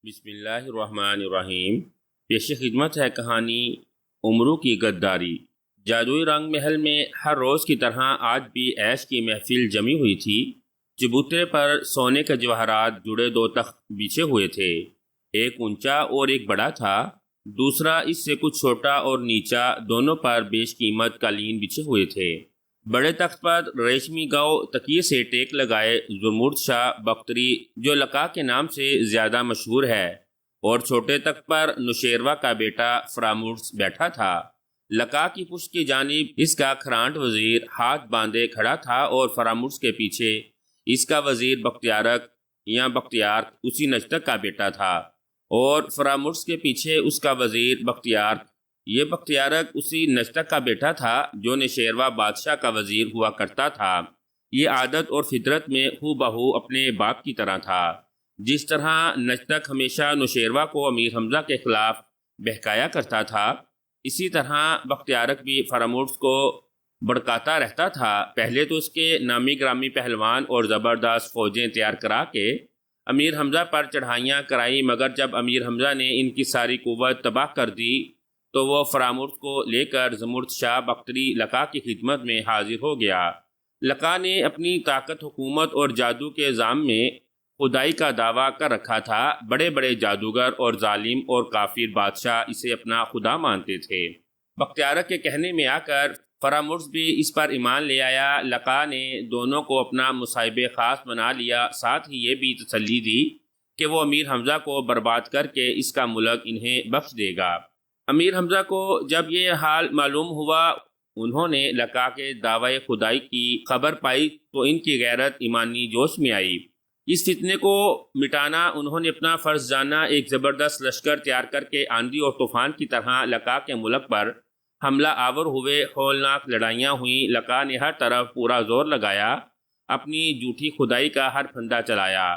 بسم اللہ الرحمن الرحیم۔ پیش خدمت ہے کہانی عمرو کی غداری۔ جادوئی رنگ محل میں ہر روز کی طرح آج بھی عیش کی محفل جمی ہوئی تھی۔ چبوترے پر سونے کے جواہرات جڑے دو تخت بچھے ہوئے تھے، ایک اونچا اور ایک بڑا تھا، دوسرا اس سے کچھ چھوٹا اور نیچا، دونوں پر بیش قیمت قالین بچھے ہوئے تھے۔ بڑے تخت پر ریشمی گاؤ تکیے سے ٹیک لگائے زرمرد شاہ بختری جو لقا کے نام سے زیادہ مشہور ہے، اور چھوٹے تخت پر نوشیروہ کا بیٹا فرامرز بیٹھا تھا۔ لقا کی پشت کی جانب اس کا کھرانٹ وزیر ہاتھ باندھے کھڑا تھا اور فرامرز کے پیچھے اس کا وزیر بختیارک یا بختیار اسی نجتک کا بیٹا تھا، اور فرامرز کے پیچھے اس کا وزیر بختیار یہ بختیارک اسی نجتک کا بیٹا تھا جو نوشیروہ بادشاہ کا وزیر ہوا کرتا تھا۔ یہ عادت اور فطرت میں ہو بہو اپنے باپ کی طرح تھا۔ جس طرح نجتک ہمیشہ نوشیروہ کو امیر حمزہ کے خلاف بہکایا کرتا تھا، اسی طرح بختیارک بھی فرامرز کو بڑکاتا رہتا تھا۔ پہلے تو اس کے نامی گرامی پہلوان اور زبردست فوجیں تیار کرا کے امیر حمزہ پر چڑھائیاں کرائی، مگر جب امیر حمزہ نے ان کی ساری قوت تباہ کر دی تو وہ فرامرز کو لے کر زرمرد شاہ بختری لقا کی خدمت میں حاضر ہو گیا۔ لقا نے اپنی طاقت، حکومت اور جادو کے زام میں خدائی کا دعویٰ کر رکھا تھا۔ بڑے بڑے جادوگر اور ظالم اور کافر بادشاہ اسے اپنا خدا مانتے تھے۔ بختیارک کے کہنے میں آ کر فرامرز بھی اس پر ایمان لے آیا۔ لقا نے دونوں کو اپنا مصاحب خاص بنا لیا، ساتھ ہی یہ بھی تسلی دی کہ وہ امیر حمزہ کو برباد کر کے اس کا ملک انہیں بخش دے گا۔ امیر حمزہ کو جب یہ حال معلوم ہوا، انہوں نے لقا کے دعوی خدائی کی خبر پائی تو ان کی غیرت ایمانی جوش میں آئی۔ اس فتنے کو مٹانا انہوں نے اپنا فرض جانا۔ ایک زبردست لشکر تیار کر کے آندھی اور طوفان کی طرح لقا کے ملک پر حملہ آور ہوئے۔ ہولناک لڑائیاں ہوئیں۔ لقا نے ہر طرف پورا زور لگایا، اپنی جھوٹی خدائی کا ہر پھندا چلایا،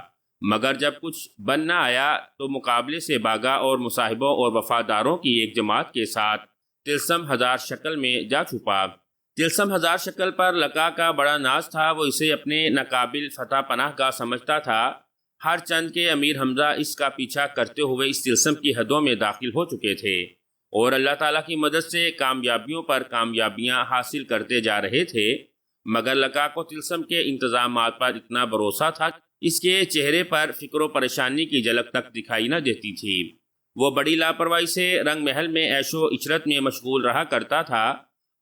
مگر جب کچھ بن نہ آیا تو مقابلے سے بھاگا اور مصاحبوں اور وفاداروں کی ایک جماعت کے ساتھ طلسم ہزار شکل میں جا چھپا۔ طلسم ہزار شکل پر لقا کا بڑا ناز تھا، وہ اسے اپنے ناقابل فتح پناہ گاہ سمجھتا تھا۔ ہر چند کے امیر حمزہ اس کا پیچھا کرتے ہوئے اس طلسم کی حدوں میں داخل ہو چکے تھے اور اللہ تعالیٰ کی مدد سے کامیابیوں پر کامیابیاں حاصل کرتے جا رہے تھے، مگر لقا کو طلسم کے انتظامات پر اتنا بھروسہ تھا، اس کے چہرے پر فکر و پریشانی کی جھلک تک دکھائی نہ دیتی تھی۔ وہ بڑی لاپرواہی سے رنگ محل میں عیش و عشرت میں مشغول رہا کرتا تھا۔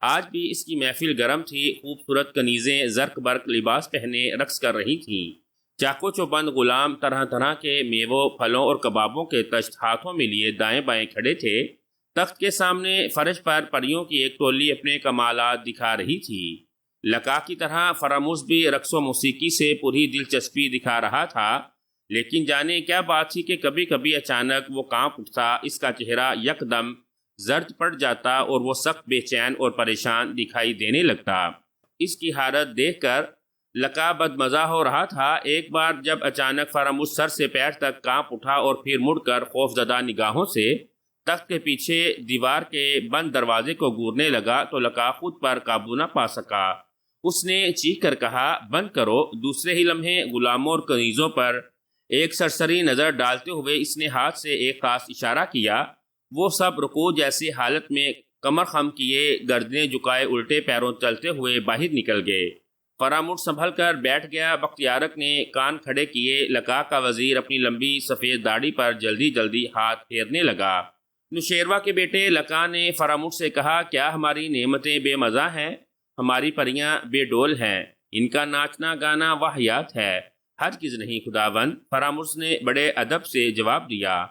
آج بھی اس کی محفل گرم تھی۔ خوبصورت کنیزیں زرق برق لباس پہنے رقص کر رہی تھیں۔ چاقو چوبند غلام طرح طرح کے میووں، پھلوں اور کبابوں کے تشت ہاتھوں میں لیے دائیں بائیں کھڑے تھے۔ تخت کے سامنے فرش پر پریوں کی ایک ٹولی اپنے کمالات دکھا رہی تھی۔ لقا کی طرح فرامرز بھی رقص و موسیقی سے پوری دلچسپی دکھا رہا تھا، لیکن جانے کیا بات تھی کہ کبھی کبھی اچانک وہ کانپ اٹھتا، اس کا چہرہ یکدم زرد پڑ جاتا اور وہ سخت بے چین اور پریشان دکھائی دینے لگتا۔ اس کی حالت دیکھ کر لقا بدمزہ ہو رہا تھا۔ ایک بار جب اچانک فرامرز سر سے پیر تک کانپ اٹھا اور پھر مڑ کر خوف زدہ نگاہوں سے تخت کے پیچھے دیوار کے بند دروازے کو گورنے لگا تو لقا خود پر قابو نہ پا سکا۔ اس نے چیخ کر کہا، بند کرو۔ دوسرے ہی لمحے غلاموں اور کنیزوں پر ایک سرسری نظر ڈالتے ہوئے اس نے ہاتھ سے ایک خاص اشارہ کیا۔ وہ سب رکوع جیسی حالت میں کمر خم کیے، گردنیں جھکائے الٹے پیروں چلتے ہوئے باہر نکل گئے۔ فرامرز سنبھل کر بیٹھ گیا۔ بختیارک نے کان کھڑے کیے۔ لقا کا وزیر اپنی لمبی سفید داڑھی پر جلدی جلدی ہاتھ پھیرنے لگا۔ نوشیروہ کے بیٹے لقا نے فرامرز سے کہا، کیا ہماری نعمتیں بے مزہ ہیں؟ ہماری پریاں بے ڈول ہیں، ان کا ناچنا گانا واہیات ہے۔ ہرگز نہیں خداوند، فرامرز نے بڑے ادب سے جواب دیا،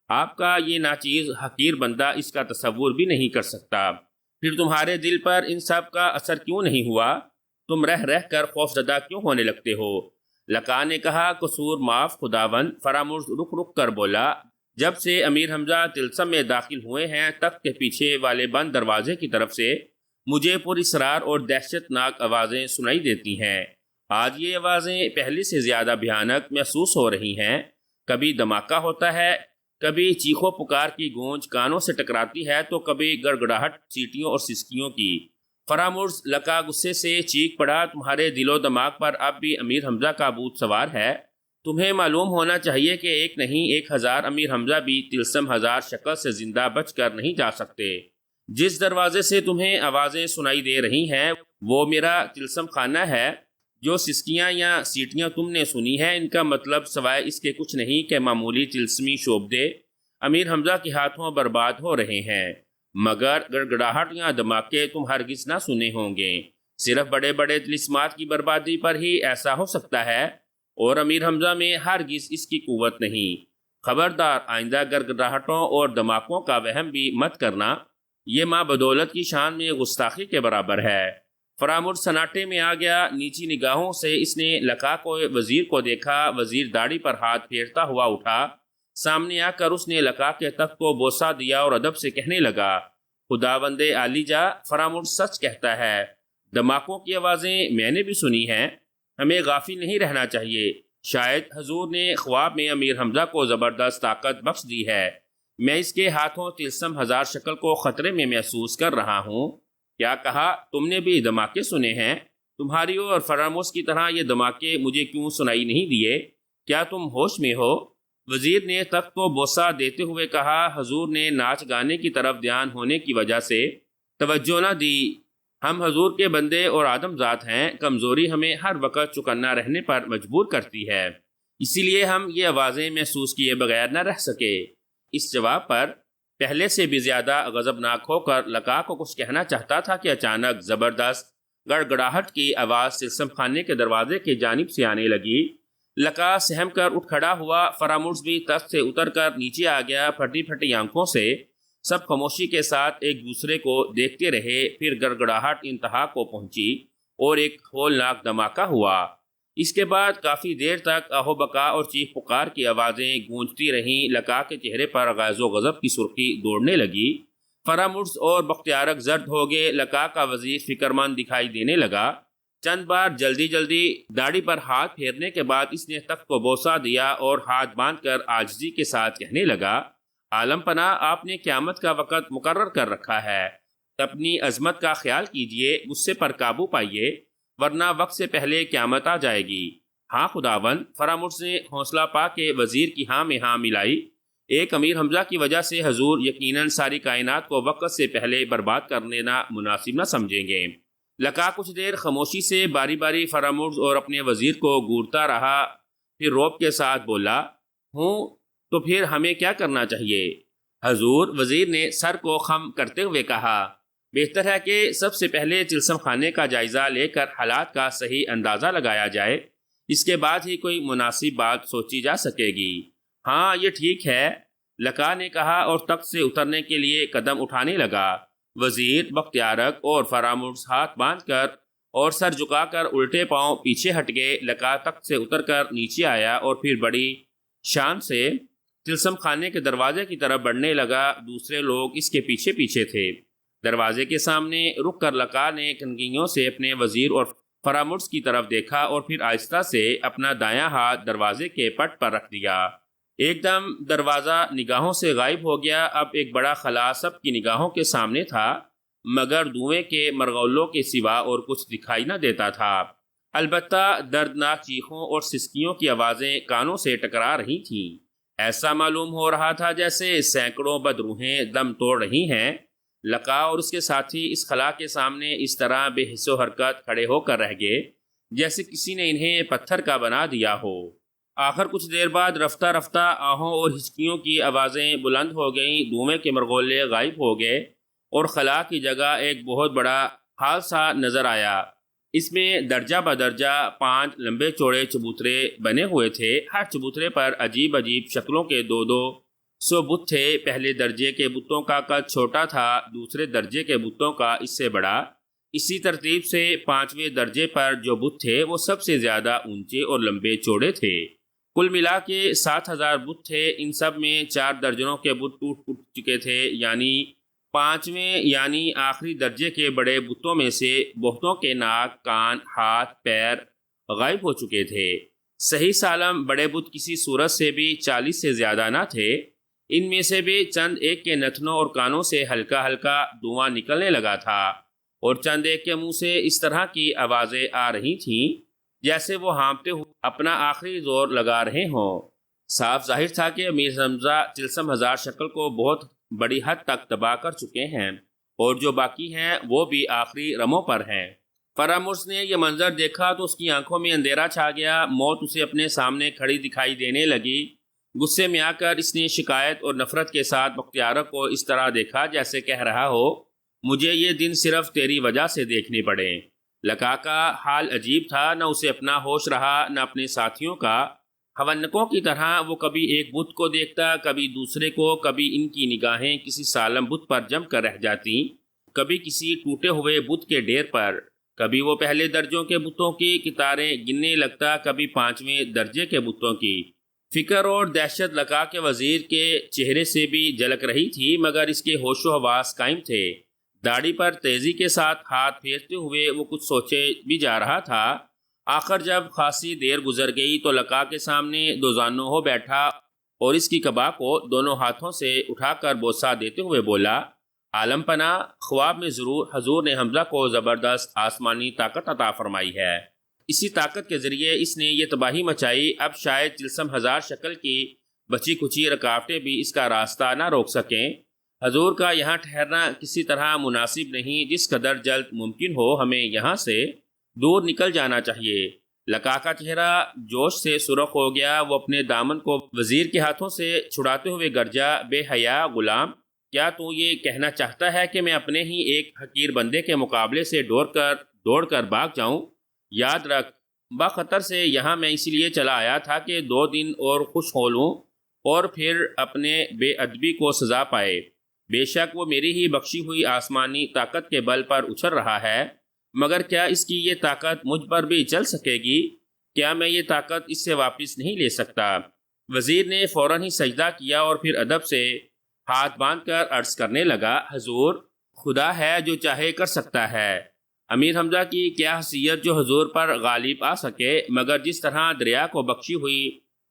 آپ کا یہ ناچیز حقیر بندہ اس کا تصور بھی نہیں کر سکتا۔ پھر تمہارے دل پر ان سب کا اثر کیوں نہیں ہوا؟ تم رہ رہ کر خوف زدہ کیوں ہونے لگتے ہو؟ لقا نے کہا، قصور معاف خداوند۔ فرامرز رک رک کر بولا، جب سے امیر حمزہ طلسم میں داخل ہوئے ہیں، تخت کے پیچھے والے بند دروازے کی طرف سے مجھے پر اسرار اور دہشت ناک آوازیں سنائی دیتی ہیں۔ آج یہ آوازیں پہلے سے زیادہ بھیانک محسوس ہو رہی ہیں۔ کبھی دھماکہ ہوتا ہے، کبھی چیخو پکار کی گونج کانوں سے ٹکراتی ہے، تو کبھی گڑگڑاہٹ سیٹیوں اور سسکیوں کی۔ فرامرز لقا غصے سے چیخ پڑا، تمہارے دل و دماغ پر اب بھی امیر حمزہ کا بھوت سوار ہے؟ تمہیں معلوم ہونا چاہیے کہ ایک نہیں 1000 امیر حمزہ بھی طلسم 1000 شکل سے زندہ بچ کر نہیں جا سکتے۔ جس دروازے سے تمہیں آوازیں سنائی دے رہی ہیں وہ میرا طلسم خانہ ہے۔ جو سسکیاں یا سیٹیاں تم نے سنی ہیں ان کا مطلب سوائے اس کے کچھ نہیں کہ معمولی طلسمی شعبدے امیر حمزہ کے ہاتھوں برباد ہو رہے ہیں، مگر گڑگڑاہٹ یا دھماکے تم ہرگز نہ سنے ہوں گے۔ صرف بڑے بڑے طلسمات کی بربادی پر ہی ایسا ہو سکتا ہے، اور امیر حمزہ میں ہرگز اس کی قوت نہیں۔ خبردار، آئندہ گڑگڑاہٹوں اور دھماکوں کا وہم بھی مت کرنا، یہ ماں بدولت کی شان میں گستاخی کے برابر ہے۔ فرامرز سناٹے میں آ گیا۔ نیچی نگاہوں سے اس نے لقا کو وزیر کو دیکھا۔ وزیر داڑھی پر ہاتھ پھیرتا ہوا اٹھا۔ سامنے آ کر اس نے لقا کے تخت کو بوسہ دیا اور ادب سے کہنے لگا، خداوند عالی جا، فرامرز سچ کہتا ہے، دھماکوں کی آوازیں میں نے بھی سنی ہیں۔ ہمیں غافل نہیں رہنا چاہیے۔ شاید حضور نے خواب میں امیر حمزہ کو زبردست طاقت بخش دی ہے۔ میں اس کے ہاتھوں طلسم 1000 شکل کو خطرے میں محسوس کر رہا ہوں۔ کیا کہا؟ تم نے بھی دھماکے سنے ہیں؟ تمہاری اور فرامرز کی طرح یہ دھماکے مجھے کیوں سنائی نہیں دیے؟ کیا تم ہوش میں ہو؟ وزیر نے تخت کو بوسہ دیتے ہوئے کہا، حضور نے ناچ گانے کی طرف دھیان ہونے کی وجہ سے توجہ نہ دی۔ ہم حضور کے بندے اور آدم ذات ہیں، کمزوری ہمیں ہر وقت چوکنا رہنے پر مجبور کرتی ہے، اسی لیے ہم یہ آوازیں محسوس کیے بغیر نہ رہ سکے۔ اس جواب پر پہلے سے بھی زیادہ غضبناک ہو کر لقا کو کچھ کہنا چاہتا تھا کہ اچانک زبردست گڑگڑاہٹ کی آواز طلسم خانے کے دروازے کی جانب سے آنے لگی۔ لقا سہم کر اٹھ کھڑا ہوا۔ فرامرز بھی تخت سے اتر کر نیچے آ گیا۔ پھٹی پھٹی آنکھوں سے سب خاموشی کے ساتھ ایک دوسرے کو دیکھتے رہے۔ پھر گڑگڑاہٹ انتہا کو پہنچی اور ایک ہولناک دھماکہ ہوا۔ اس کے بعد کافی دیر تک آہو بکا اور چیخ پکار کی آوازیں گونجتی رہیں۔ لقا کے چہرے پر غیظ و غضب کی سرخی دوڑنے لگی۔ فرامرز اور بختیارک زرد ہو گئے۔ لقا کا وزیر فکر مند دکھائی دینے لگا۔ چند بار جلدی جلدی داڑھی پر ہاتھ پھیرنے کے بعد اس نے تخت کو بوسہ دیا اور ہاتھ باندھ کر عاجزی کے ساتھ کہنے لگا، عالم پناہ، آپ نے قیامت کا وقت مقرر کر رکھا ہے۔ اپنی عظمت کا خیال کیجئے، غصے پر قابو پائیے، ورنہ وقت سے پہلے قیامت آ جائے گی۔ ہاں خداوند، فرامرز نے حوصلہ پا کے وزیر کی ہاں میں ہاں ملائی۔ ایک امیر حمزہ کی وجہ سے حضور یقیناً ساری کائنات کو وقت سے پہلے برباد کر لینا مناسب نہ سمجھیں گے۔ لقا کچھ دیر خاموشی سے باری باری فرامرز اور اپنے وزیر کو گورتا رہا، پھر روب کے ساتھ بولا، ہوں تو پھر ہمیں کیا کرنا چاہیے؟ حضور، وزیر نے سر کو خم کرتے ہوئے کہا، بہتر ہے کہ سب سے پہلے طلسم خانے کا جائزہ لے کر حالات کا صحیح اندازہ لگایا جائے، اس کے بعد ہی کوئی مناسب بات سوچی جا سکے گی۔ ہاں یہ ٹھیک ہے، لقا نے کہا اور تخت سے اترنے کے لیے قدم اٹھانے لگا۔ وزیر، بختیارک اور فرامرز ہاتھ باندھ کر اور سر جھکا کر الٹے پاؤں پیچھے ہٹ گئے۔ لقا تخت سے اتر کر نیچے آیا اور پھر بڑی شان سے طلسم خانے کے دروازے کی طرف بڑھنے لگا۔ دوسرے لوگ اس کے پیچھے پیچھے تھے۔ دروازے کے سامنے رک کر لقا نے کنگھیوں سے اپنے وزیر اور فرامرز کی طرف دیکھا اور پھر آہستہ سے اپنا دایاں ہاتھ دروازے کے پٹ پر رکھ دیا۔ ایک دم دروازہ نگاہوں سے غائب ہو گیا۔ اب ایک بڑا خلا سب کی نگاہوں کے سامنے تھا، مگر دھوئیں کے مرغولوں کے سوا اور کچھ دکھائی نہ دیتا تھا۔ البتہ دردناک چیخوں اور سسکیوں کی آوازیں کانوں سے ٹکرا رہی تھیں۔ ایسا معلوم ہو رہا تھا جیسے سینکڑوں بدروحیں دم توڑ رہی ہیں۔ لقا اور اس کے ساتھی اس خلا کے سامنے اس طرح بے حس و حرکت کھڑے ہو کر رہ گئے جیسے کسی نے انہیں پتھر کا بنا دیا ہو۔ آخر کچھ دیر بعد رفتہ رفتہ آہوں اور ہچکیوں کی آوازیں بلند ہو گئیں، دھوئیں کے مرغولے غائب ہو گئے اور خلا کی جگہ ایک بہت بڑا ہال سا نظر آیا۔ اس میں درجہ بدرجہ 5 لمبے چوڑے چبوترے بنے ہوئے تھے۔ ہر چبوترے پر عجیب عجیب شکلوں کے 200 بت تھے۔ پہلے درجے کے بتوں کا قد چھوٹا تھا، دوسرے درجے کے بتوں کا اس سے بڑا۔ اسی ترتیب سے 5ویں درجے پر جو بت تھے وہ سب سے زیادہ اونچے اور لمبے چوڑے تھے۔ کل ملا کے 7000 بت تھے۔ ان سب میں 4 درجنوں کے بت ٹوٹ چکے تھے، یعنی 5ویں یعنی آخری درجے کے بڑے بتوں میں سے بہتوں کے ناک، کان، ہاتھ، پیر غائب ہو چکے تھے۔ صحیح سالم بڑے بت کسی صورت سے بھی 40 سے زیادہ نہ تھے۔ ان میں سے بھی چند ایک کے نتنوں اور کانوں سے ہلکا ہلکا دھواں نکلنے لگا تھا، اور چند ایک کے منہ سے اس طرح کی آوازیں آ رہی تھیں جیسے وہ ہانپتے ہوئے اپنا آخری زور لگا رہے ہوں۔ صاف ظاہر تھا کہ امیر حمزہ طلسم ہزار شکل کو بہت بڑی حد تک تباہ کر چکے ہیں، اور جو باقی ہیں وہ بھی آخری رموں پر ہیں۔ فرامرز نے یہ منظر دیکھا تو اس کی آنکھوں میں اندھیرا چھا گیا۔ موت اسے اپنے سامنے کھڑی دکھائی دینے لگی۔ غصے میں آ کر اس نے شکایت اور نفرت کے ساتھ بختیارہ کو اس طرح دیکھا جیسے کہہ رہا ہو، مجھے یہ دن صرف تیری وجہ سے دیکھنے پڑے۔ لقا کا حال عجیب تھا، نہ اسے اپنا ہوش رہا نہ اپنے ساتھیوں کا۔ حونکوں کی طرح وہ کبھی ایک بت کو دیکھتا، کبھی دوسرے کو، کبھی ان کی نگاہیں کسی سالم بت پر جم کر رہ جاتی، کبھی کسی ٹوٹے ہوئے بت کے ڈھیر پر، کبھی وہ پہلے درجوں کے بتوں کی قطاریں گننے لگتا، کبھی 5ویں درجے کے بتوں کی۔ فکر اور دہشت لقا کے وزیر کے چہرے سے بھی جھلک رہی تھی، مگر اس کے ہوش و حواس قائم تھے۔ داڑھی پر تیزی کے ساتھ ہاتھ پھیرتے ہوئے وہ کچھ سوچے بھی جا رہا تھا۔ آخر جب خاصی دیر گزر گئی تو لقا کے سامنے دو زانو ہو بیٹھا اور اس کی قبا کو دونوں ہاتھوں سے اٹھا کر بوسہ دیتے ہوئے بولا، عالم پناہ، خواب میں ضرور حضور نے حمزہ کو زبردست آسمانی طاقت عطا فرمائی ہے۔ اسی طاقت کے ذریعے اس نے یہ تباہی مچائی، اب شاید طلسم ہزار شکل کی بچی کچی رکاوٹیں بھی اس کا راستہ نہ روک سکیں۔ حضور کا یہاں ٹھہرنا کسی طرح مناسب نہیں، جس قدر جلد ممکن ہو ہمیں یہاں سے دور نکل جانا چاہیے۔ لقا کا چہرہ جوش سے سرخ ہو گیا۔ وہ اپنے دامن کو وزیر کے ہاتھوں سے چھڑاتے ہوئے گرجا، بے حیا غلام، کیا تو یہ کہنا چاہتا ہے کہ میں اپنے ہی ایک حقیر بندے کے مقابلے سے دوڑ کر بھاگ جاؤں؟ یاد رکھ، بخطر سے یہاں میں اسی لیے چلا آیا تھا کہ 2 دن اور خوش ہو لوں اور پھر اپنے بے ادبی کو سزا پائے۔ بے شک وہ میری ہی بخشی ہوئی آسمانی طاقت کے بل پر اچھل رہا ہے، مگر کیا اس کی یہ طاقت مجھ پر بھی چل سکے گی؟ کیا میں یہ طاقت اس سے واپس نہیں لے سکتا؟ وزیر نے فوراً ہی سجدہ کیا اور پھر ادب سے ہاتھ باندھ کر عرض کرنے لگا، حضور، خدا ہے جو چاہے کر سکتا ہے۔ امیر حمزہ کی کیا حیثیت جو حضور پر غالب آ سکے، مگر جس طرح دریا کو بخشی ہوئی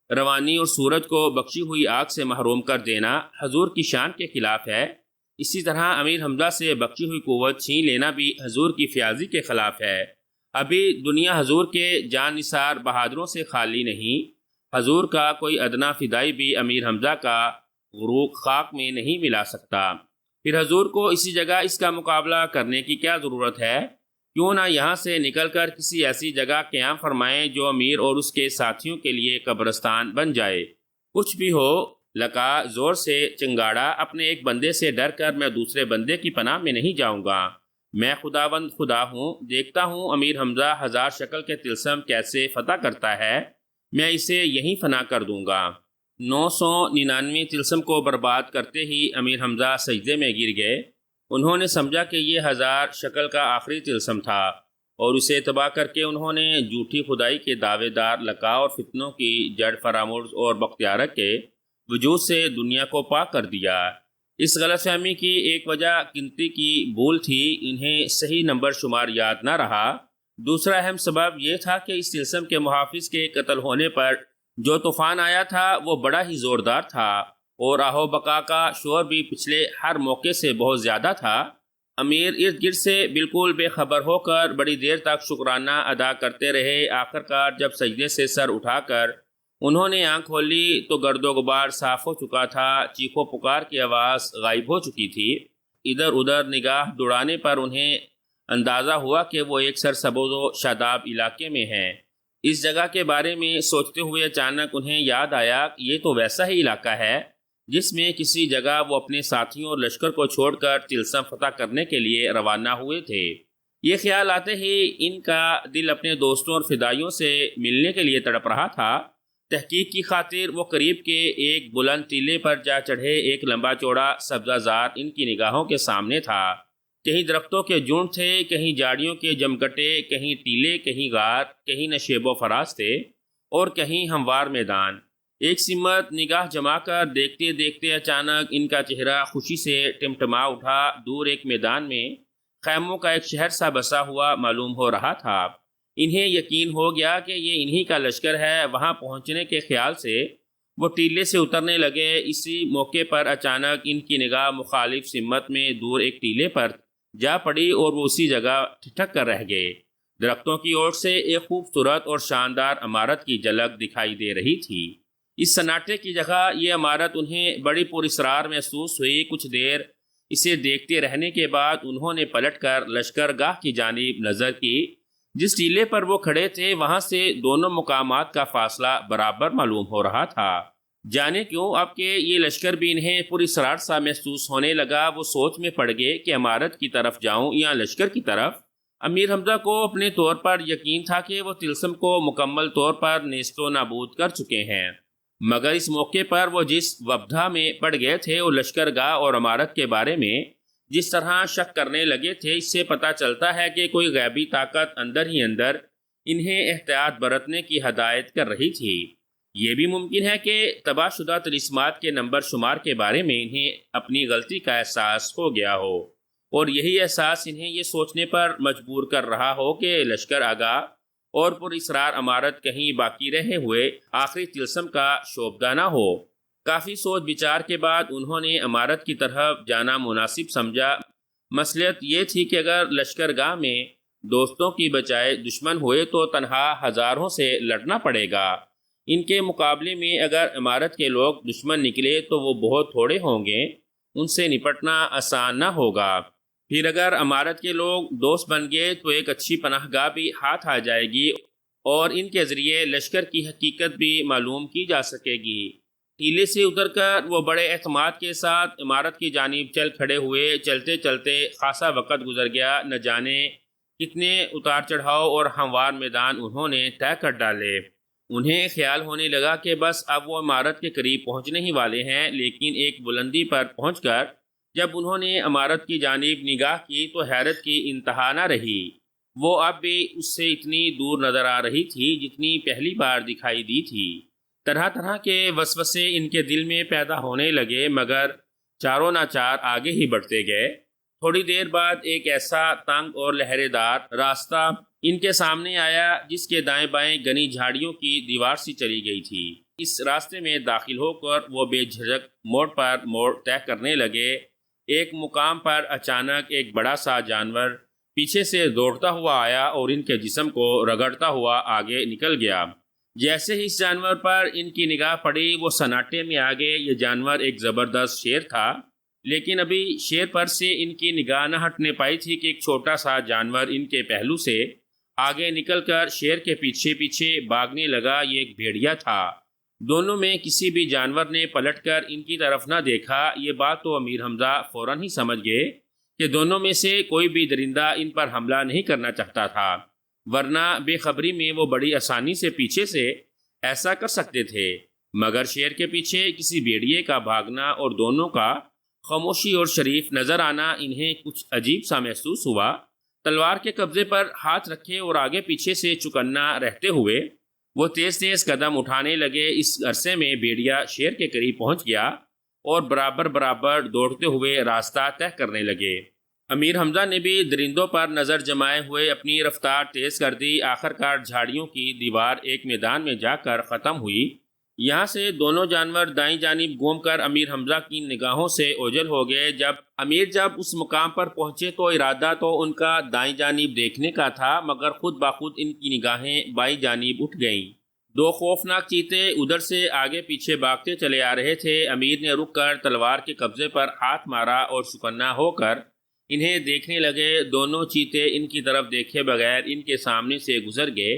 روانی اور سورج کو بخشی ہوئی آگ سے محروم کر دینا حضور کی شان کے خلاف ہے، اسی طرح امیر حمزہ سے بخشی ہوئی قوت چھین لینا بھی حضور کی فیاضی کے خلاف ہے۔ ابھی دنیا حضور کے جان نثار بہادروں سے خالی نہیں۔ حضور کا کوئی ادنا فدائی بھی امیر حمزہ کا غروق خاک میں نہیں ملا سکتا۔ پھر حضور کو اسی جگہ اس کا مقابلہ کرنے کی کیا ضرورت ہے؟ کیوں نہ یہاں سے نکل کر کسی ایسی جگہ قیام فرمائیں جو امیر اور اس کے ساتھیوں کے لیے قبرستان بن جائے۔ کچھ بھی ہو، لقا زور سے چنگاڑا، اپنے ایک بندے سے ڈر کر میں دوسرے بندے کی پناہ میں نہیں جاؤں گا۔ میں خداوند خدا ہوں، دیکھتا ہوں امیر حمزہ ہزار شکل کے طلسم کیسے فتح کرتا ہے، میں اسے یہیں فنا کر دوں گا۔ 999 طلسم کو برباد کرتے ہی امیر حمزہ سجدے میں گر گئے۔ انہوں نے سمجھا کہ یہ ہزار شکل کا آخری طلسم تھا، اور اسے تباہ کر کے انہوں نے جھوٹی خدائی کے دعوے دار لقا اور فتنوں کی جڑ فرامرز اور بختیارہ کے وجود سے دنیا کو پاک کر دیا۔ اس غلط فہمی کی ایک وجہ گنتی کی بھول تھی، انہیں صحیح نمبر شمار یاد نہ رہا۔ دوسرا اہم سبب یہ تھا کہ اس طلسم کے محافظ کے قتل ہونے پر جو طوفان آیا تھا وہ بڑا ہی زوردار تھا، اور آہو بقا کا شور بھی پچھلے ہر موقع سے بہت زیادہ تھا۔ امیر ارد گرد سے بالکل بے خبر ہو کر بڑی دیر تک شکرانہ ادا کرتے رہے۔ آخرکار جب سجدے سے سر اٹھا کر انہوں نے آنکھ کھولی تو گرد و غبار صاف ہو چکا تھا، چیخ و پکار کی آواز غائب ہو چکی تھی۔ ادھر ادھر نگاہ دوڑانے پر انہیں اندازہ ہوا کہ وہ ایک سرسبز و شاداب علاقے میں ہیں۔ اس جگہ کے بارے میں سوچتے ہوئے اچانک انہیں یاد آیا کہ یہ تو ویسا ہی علاقہ ہے جس میں کسی جگہ وہ اپنے ساتھیوں اور لشکر کو چھوڑ کر طلسم فتح کرنے کے لیے روانہ ہوئے تھے۔ یہ خیال آتے ہی ان کا دل اپنے دوستوں اور فدائیوں سے ملنے کے لیے تڑپ رہا تھا۔ تحقیق کی خاطر وہ قریب کے ایک بلند ٹیلے پر جا چڑھے۔ ایک لمبا چوڑا سبزہ زار ان کی نگاہوں کے سامنے تھا۔ کہیں درختوں کے جھنڈ تھے، کہیں جھاڑیوں کے جمگٹے، کہیں ٹیلے، کہیں غار، کہیں نشیب و فراز تھے اور کہیں ہموار میدان۔ ایک سمت نگاہ جما کر دیکھتے دیکھتے اچانک ان کا چہرہ خوشی سے ٹمٹما اٹھا۔ دور ایک میدان میں خیموں کا ایک شہر سا بسا ہوا معلوم ہو رہا تھا۔ انہیں یقین ہو گیا کہ یہ انہی کا لشکر ہے۔ وہاں پہنچنے کے خیال سے وہ ٹیلے سے اترنے لگے۔ اسی موقع پر اچانک ان کی نگاہ مخالف سمت میں دور ایک ٹیلے پر جا پڑی اور وہ اسی جگہ ٹھٹک کر رہ گئے۔ درختوں کی اوٹ سے ایک خوبصورت اور شاندار عمارت کی جھلک دکھائی دے رہی تھی۔ اس سناٹے کی جگہ یہ عمارت انہیں بڑی پراسرار محسوس ہوئی۔ کچھ دیر اسے دیکھتے رہنے کے بعد انہوں نے پلٹ کر لشکر گاہ کی جانب نظر کی۔ جس ٹیلے پر وہ کھڑے تھے وہاں سے دونوں مقامات کا فاصلہ برابر معلوم ہو رہا تھا۔ جانے کیوں اب کہ یہ لشکر بھی انہیں پراسرار سا محسوس ہونے لگا، وہ سوچ میں پڑ گئے کہ عمارت کی طرف جاؤں یا لشکر کی طرف۔ امیر حمزہ کو اپنے طور پر یقین تھا کہ وہ طلسم کو مکمل طور پر نیست و نابود کر چکے ہیں، مگر اس موقع پر وہ جس وبدھا میں پڑ گئے تھے اور لشکر گاہ اور عمارت کے بارے میں جس طرح شک کرنے لگے تھے، اس سے پتہ چلتا ہے کہ کوئی غیبی طاقت اندر ہی اندر انہیں احتیاط برتنے کی ہدایت کر رہی تھی۔ یہ بھی ممکن ہے کہ تباہ شدہ طلسمات کے نمبر شمار کے بارے میں انہیں اپنی غلطی کا احساس ہو گیا ہو، اور یہی احساس انہیں یہ سوچنے پر مجبور کر رہا ہو کہ لشکر آگاہ اور پراسرار عمارت کہیں باقی رہے ہوئے آخری طلسم کا شعبدہ نہ ہو۔ کافی سوچ بچار کے بعد انہوں نے عمارت کی طرف جانا مناسب سمجھا۔ مصلحت یہ تھی کہ اگر لشکر گاہ میں دوستوں کی بجائے دشمن ہوئے تو تنہا ہزاروں سے لڑنا پڑے گا، ان کے مقابلے میں اگر عمارت کے لوگ دشمن نکلے تو وہ بہت تھوڑے ہوں گے، ان سے نپٹنا آسان نہ ہوگا۔ پھر اگر عمارت کے لوگ دوست بن گئے تو ایک اچھی پناہ گاہ بھی ہاتھ آ جائے گی اور ان کے ذریعے لشکر کی حقیقت بھی معلوم کی جا سکے گی۔ ٹیلے سے اتر کر وہ بڑے اعتماد کے ساتھ عمارت کی جانب چل کھڑے ہوئے۔ چلتے چلتے خاصا وقت گزر گیا، نہ جانے کتنے اتار چڑھاؤ اور ہموار میدان انہوں نے طے کر ڈالے۔ انہیں خیال ہونے لگا کہ بس اب وہ عمارت کے قریب پہنچنے ہی والے ہیں، لیکن ایک بلندی پر پہنچ کر جب انہوں نے عمارت کی جانب نگاہ کی تو حیرت کی انتہا نہ رہی۔ وہ اب بھی اس سے اتنی دور نظر آ رہی تھی جتنی پہلی بار دکھائی دی تھی۔ طرح طرح کے وسوسے ان کے دل میں پیدا ہونے لگے، مگر چاروں ناچار آگے ہی بڑھتے گئے۔ تھوڑی دیر بعد ایک ایسا تنگ اور لہرے دار راستہ ان کے سامنے آیا جس کے دائیں بائیں گھنی جھاڑیوں کی دیوار سی چلی گئی تھی۔ اس راستے میں داخل ہو کر وہ بے جھجک موڑ پر موڑ طے کرنے لگے۔ ایک مقام پر اچانک ایک بڑا سا جانور پیچھے سے دوڑتا ہوا آیا اور ان کے جسم کو رگڑتا ہوا آگے نکل گیا۔ جیسے ہی اس جانور پر ان کی نگاہ پڑی وہ سناٹے میں آگے۔ یہ جانور ایک زبردست شیر تھا، لیکن ابھی شیر پر سے ان کی نگاہ نہ ہٹنے پائی تھی کہ ایک چھوٹا سا جانور ان کے پہلو سے آگے نکل کر شیر کے پیچھے پیچھے بھاگنے لگا۔ یہ ایک بھیڑیا تھا۔ دونوں میں کسی بھی جانور نے پلٹ کر ان کی طرف نہ دیکھا۔ یہ بات تو امیر حمزہ فوراً ہی سمجھ گئے کہ دونوں میں سے کوئی بھی درندہ ان پر حملہ نہیں کرنا چاہتا تھا، ورنہ بے خبری میں وہ بڑی آسانی سے پیچھے سے ایسا کر سکتے تھے۔ مگر شیر کے پیچھے کسی بھیڑیے کا بھاگنا اور دونوں کا خاموشی اور شریف نظر آنا انہیں کچھ عجیب سا محسوس ہوا۔ تلوار کے قبضے پر ہاتھ رکھے اور آگے پیچھے سے چکنا رہتے ہوئے وہ تیز تیز قدم اٹھانے لگے۔ اس عرصے میں بھیڑیا شیر کے قریب پہنچ گیا اور برابر برابر دوڑتے ہوئے راستہ طے کرنے لگے۔ امیر حمزہ نے بھی درندوں پر نظر جمائے ہوئے اپنی رفتار تیز کر دی۔ آخرکار جھاڑیوں کی دیوار ایک میدان میں جا کر ختم ہوئی۔ یہاں سے دونوں جانور دائیں جانب گھوم کر امیر حمزہ کی نگاہوں سے اوجھل ہو گئے۔ جب اس مقام پر پہنچے تو ارادہ تو ان کا دائیں جانب دیکھنے کا تھا، مگر خود بخود ان کی نگاہیں بائیں جانب اٹھ گئیں۔ دو خوفناک چیتے ادھر سے آگے پیچھے بھاگتے چلے آ رہے تھے۔ امیر نے رک کر تلوار کے قبضے پر ہاتھ مارا اور چکنا ہو کر انہیں دیکھنے لگے۔ دونوں چیتے ان کی طرف دیکھے بغیر ان کے سامنے سے گزر گئے۔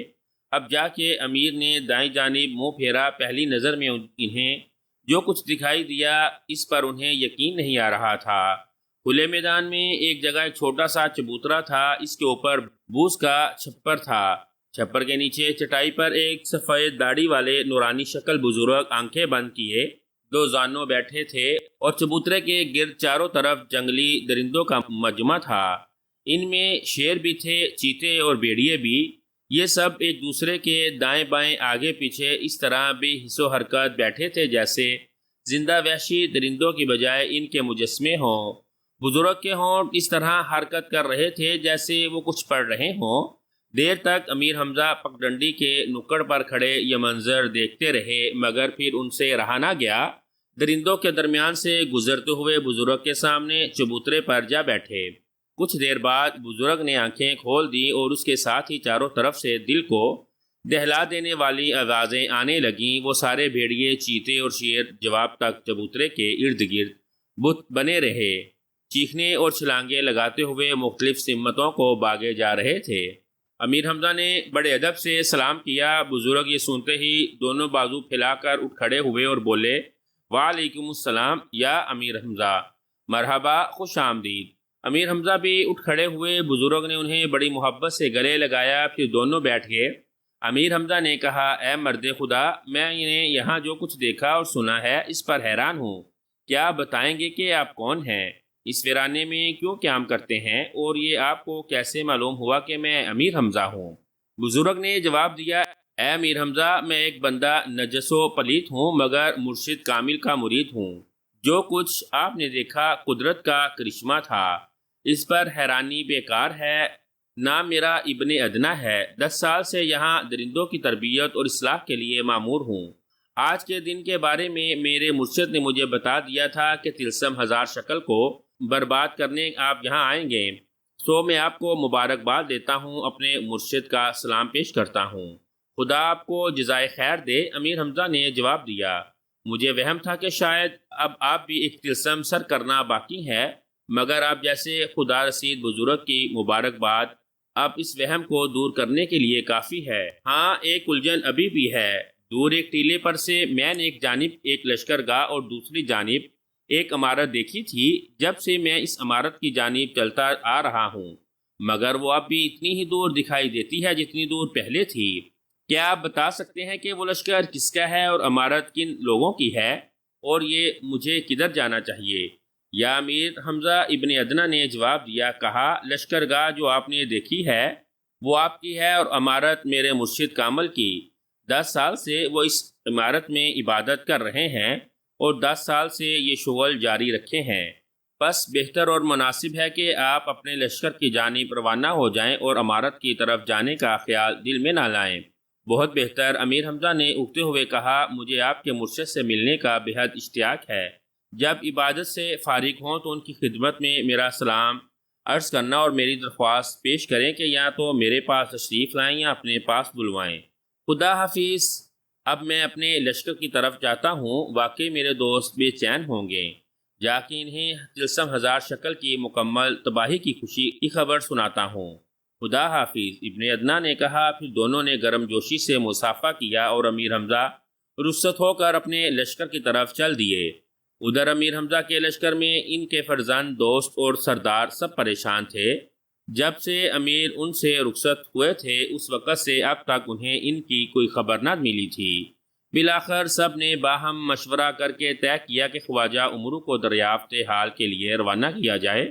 اب جا کے امیر نے دائیں جانب منہ پھیرا۔ پہلی نظر میں انہیں جو کچھ دکھائی دیا اس پر انہیں یقین نہیں آ رہا تھا۔ کھلے میدان میں ایک جگہ ایک چھوٹا سا چبوترا تھا۔ اس کے اوپر بوس کا چھپر تھا۔ چھپر کے نیچے چٹائی پر ایک سفید داڑھی والے نورانی شکل بزرگ آنکھیں بند کیے دو زانوں بیٹھے تھے، اور چبوترے کے گرد چاروں طرف جنگلی درندوں کا مجمع تھا۔ ان میں شیر بھی تھے، چیتے اور بھیڑیے بھی۔ یہ سب ایک دوسرے کے دائیں بائیں آگے پیچھے اس طرح بے حس و حرکت بیٹھے تھے جیسے زندہ وحشی درندوں کی بجائے ان کے مجسمے ہوں۔ بزرگ کے ہونٹ اس طرح حرکت کر رہے تھے جیسے وہ کچھ پڑھ رہے ہوں۔ دیر تک امیر حمزہ پگڈنڈی کے نکڑ پر کھڑے یہ منظر دیکھتے رہے، مگر پھر ان سے رہا نہ گیا۔ درندوں کے درمیان سے گزرتے ہوئے بزرگ کے سامنے چبوترے پر جا بیٹھے۔ کچھ دیر بعد بزرگ نے آنکھیں کھول دیں اور اس کے ساتھ ہی چاروں طرف سے دل کو دہلا دینے والی آوازیں آنے لگیں۔ وہ سارے بھیڑیے، چیتے اور شیر جواب تک چبوترے کے ارد گرد بت بنے رہے، چیخنے اور چھلانگیں لگاتے ہوئے مختلف سمتوں کو بھاگے جا رہے تھے۔ امیر حمزہ نے بڑے ادب سے سلام کیا۔ بزرگ یہ سنتے ہی دونوں بازو پھیلا کر اٹھ کھڑے ہوئے اور بولے، وعلیکم السلام یا امیر حمزہ، مرحبا، خوش آمدید۔ امیر حمزہ بھی اٹھ کھڑے ہوئے۔ بزرگ نے انہیں بڑی محبت سے گلے لگایا، پھر دونوں بیٹھ گئے۔ امیر حمزہ نے کہا، اے مرد خدا، میں نے یہاں جو کچھ دیکھا اور سنا ہے اس پر حیران ہوں۔ کیا بتائیں گے کہ آپ کون ہیں؟ اس ویرانے میں کیوں قیام کرتے ہیں؟ اور یہ آپ کو کیسے معلوم ہوا کہ میں امیر حمزہ ہوں؟ بزرگ نے جواب دیا، اے امیر حمزہ، میں ایک بندہ نجس و پلیت ہوں، مگر مرشد کامل کا مرید ہوں۔ جو کچھ آپ نے دیکھا قدرت کا کرشمہ تھا، اس پر حیرانی بیکار ہے۔ نام میرا ابن ادنا ہے، 10 سال سے یہاں درندوں کی تربیت اور اصلاح کے لیے مامور ہوں۔ آج کے دن کے بارے میں میرے مرشد نے مجھے بتا دیا تھا کہ طلسم 1000 شکل کو برباد کرنے آپ یہاں آئیں گے، سو میں آپ کو مبارکباد دیتا ہوں، اپنے مرشد کا سلام پیش کرتا ہوں۔ خدا آپ کو جزائے خیر دے، امیر حمزہ نے جواب دیا۔ مجھے وہم تھا کہ شاید اب آپ بھی ایک طلسم سر کرنا باقی ہے، مگر آپ جیسے خدا رسید بزرگ کی مبارکباد اب اس وہم کو دور کرنے کے لیے کافی ہے۔ ہاں، ایک الجھن ابھی بھی ہے۔ دور ایک ٹیلے پر سے میں نے ایک جانب ایک لشکر گاہ اور دوسری جانب ایک عمارت دیکھی تھی۔ جب سے میں اس عمارت کی جانب چلتا آ رہا ہوں، مگر وہ اب بھی اتنی ہی دور دکھائی دیتی ہے جتنی دور پہلے تھی۔ کیا آپ بتا سکتے ہیں کہ وہ لشکر کس کا ہے اور عمارت کن لوگوں کی ہے، اور یہ مجھے کدھر جانا چاہیے؟ یا امیر حمزہ ابن ادنا نے جواب دیا، کہا، لشکر گاہ جو آپ نے دیکھی ہے وہ آپ کی ہے، اور عمارت میرے مرشد کامل کی۔ 10 سال سے وہ اس عمارت میں عبادت کر رہے ہیں اور 10 سال سے یہ شغل جاری رکھے ہیں۔ بس بہتر اور مناسب ہے کہ آپ اپنے لشکر کی جانب روانہ ہو جائیں اور عمارت کی طرف جانے کا خیال دل میں نہ لائیں۔ بہت بہتر، امیر حمزہ نے اگتے ہوئے کہا، مجھے آپ کے مرشد سے ملنے کا بہت اشتیاق ہے۔ جب عبادت سے فارغ ہوں تو ان کی خدمت میں میرا سلام عرض کرنا اور میری درخواست پیش کریں کہ یا تو میرے پاس تشریف لائیں یا اپنے پاس بلوائیں۔ خدا حافظ، اب میں اپنے لشکر کی طرف جاتا ہوں۔ واقعی میرے دوست بے چین ہوں گے، جا کے انہیں طلسم 1000 شکل کی مکمل تباہی کی خوشی کی خبر سناتا ہوں۔ خدا حافظ، ابن ادنا نے کہا۔ پھر دونوں نے گرم جوشی سے مصافحہ کیا اور امیر حمزہ رخصت ہو کر اپنے لشکر کی طرف چل دیے۔ ادھر امیر حمزہ کے لشکر میں ان کے فرزند، دوست اور سردار سب پریشان تھے۔ جب سے امیر ان سے رخصت ہوئے تھے اس وقت سے اب تک انہیں ان کی کوئی خبر نہ ملی تھی۔ بالآخر سب نے باہم مشورہ کر کے طے کیا کہ خواجہ عمرو کو دریافت حال کے لیے روانہ کیا جائے،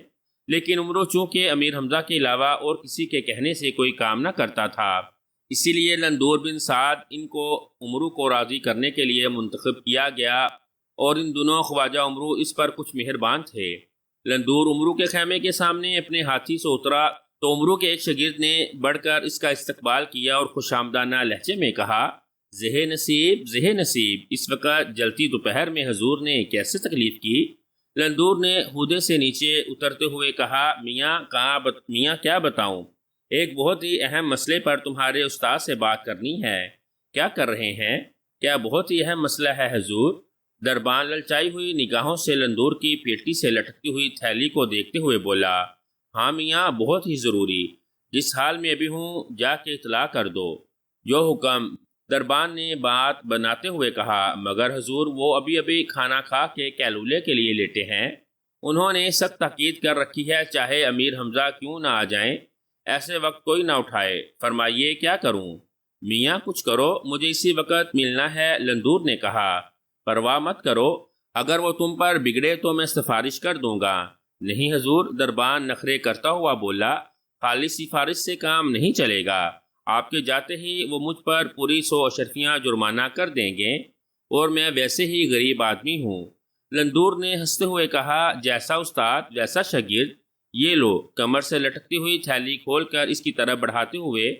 لیکن عمرو چونکہ امیر حمزہ کے علاوہ اور کسی کے کہنے سے کوئی کام نہ کرتا تھا، اسی لیے لندور بن سعد ان کو عمرو کو راضی کرنے کے لیے منتخب کیا گیا، اور ان دنوں خواجہ عمرو اس پر کچھ مہربان تھے۔ لندور عمرو کے خیمے کے سامنے اپنے ہاتھی سے اترا تو عمرو کے ایک شاگرد نے بڑھ کر اس کا استقبال کیا اور خوش آمدانہ لہجے میں کہا، زہ نصیب، زہ نصیب، اس وقت جلتی دوپہر میں حضور نے کیسے تکلیف کی؟ لندور نے ہودے سے نیچے اترتے ہوئے کہا، میاں کیا بتاؤں، ایک بہت ہی اہم مسئلے پر تمہارے استاد سے بات کرنی ہے۔ کیا کر رہے ہیں؟ کیا بہت ہی اہم مسئلہ ہے حضور؟ دربان للچائی ہوئی نگاہوں سے لندور کی پیٹی سے لٹکتی ہوئی تھیلی کو دیکھتے ہوئے بولا، ہاں میاں، بہت ہی ضروری، جس حال میں ابھی ہوں جا کے اطلاع کر دو۔ جو حکم، دربان نے بات بناتے ہوئے کہا، مگر حضور وہ ابھی کھانا کھا کے کیلولے کے لیے لیٹے ہیں، انہوں نے سخت تاکید کر رکھی ہے چاہے امیر حمزہ کیوں نہ آ جائیں، ایسے وقت کوئی نہ اٹھائے، فرمائیے کیا کروں؟ میاں کچھ کرو، مجھے اسی وقت ملنا ہے، لندور نے کہا۔ پرواہ مت کرو، اگر وہ تم پر بگڑے تو میں سفارش کر دوں گا۔ نہیں حضور، دربان نخرے کرتا ہوا بولا، خالی سفارش سے کام نہیں چلے گا، آپ کے جاتے ہی وہ مجھ پر پوری 100 اشرفیاں جرمانہ کر دیں گے، اور میں ویسے ہی غریب آدمی ہوں۔ لندور نے ہنستے ہوئے کہا، جیسا استاد ویسا شاگرد، یہ لو، کمر سے لٹکتی ہوئی تھیلی کھول کر اس کی طرف بڑھاتے ہوئے،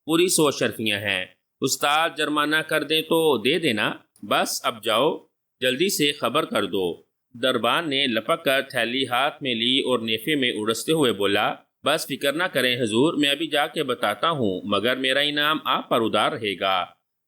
پوری 100 اشرفیاں ہیں، استاد جرمانہ کر دیں تو دے دینا، بس اب جاؤ، جلدی سے خبر کر دو۔ دربان نے لپک کر تھیلی ہاتھ میں لی اور نیفے میں اڑستے ہوئے بولا، بس فکر نہ کریں حضور، میں ابھی جا کے بتاتا ہوں، مگر میرا انعام آپ پر ادار رہے گا۔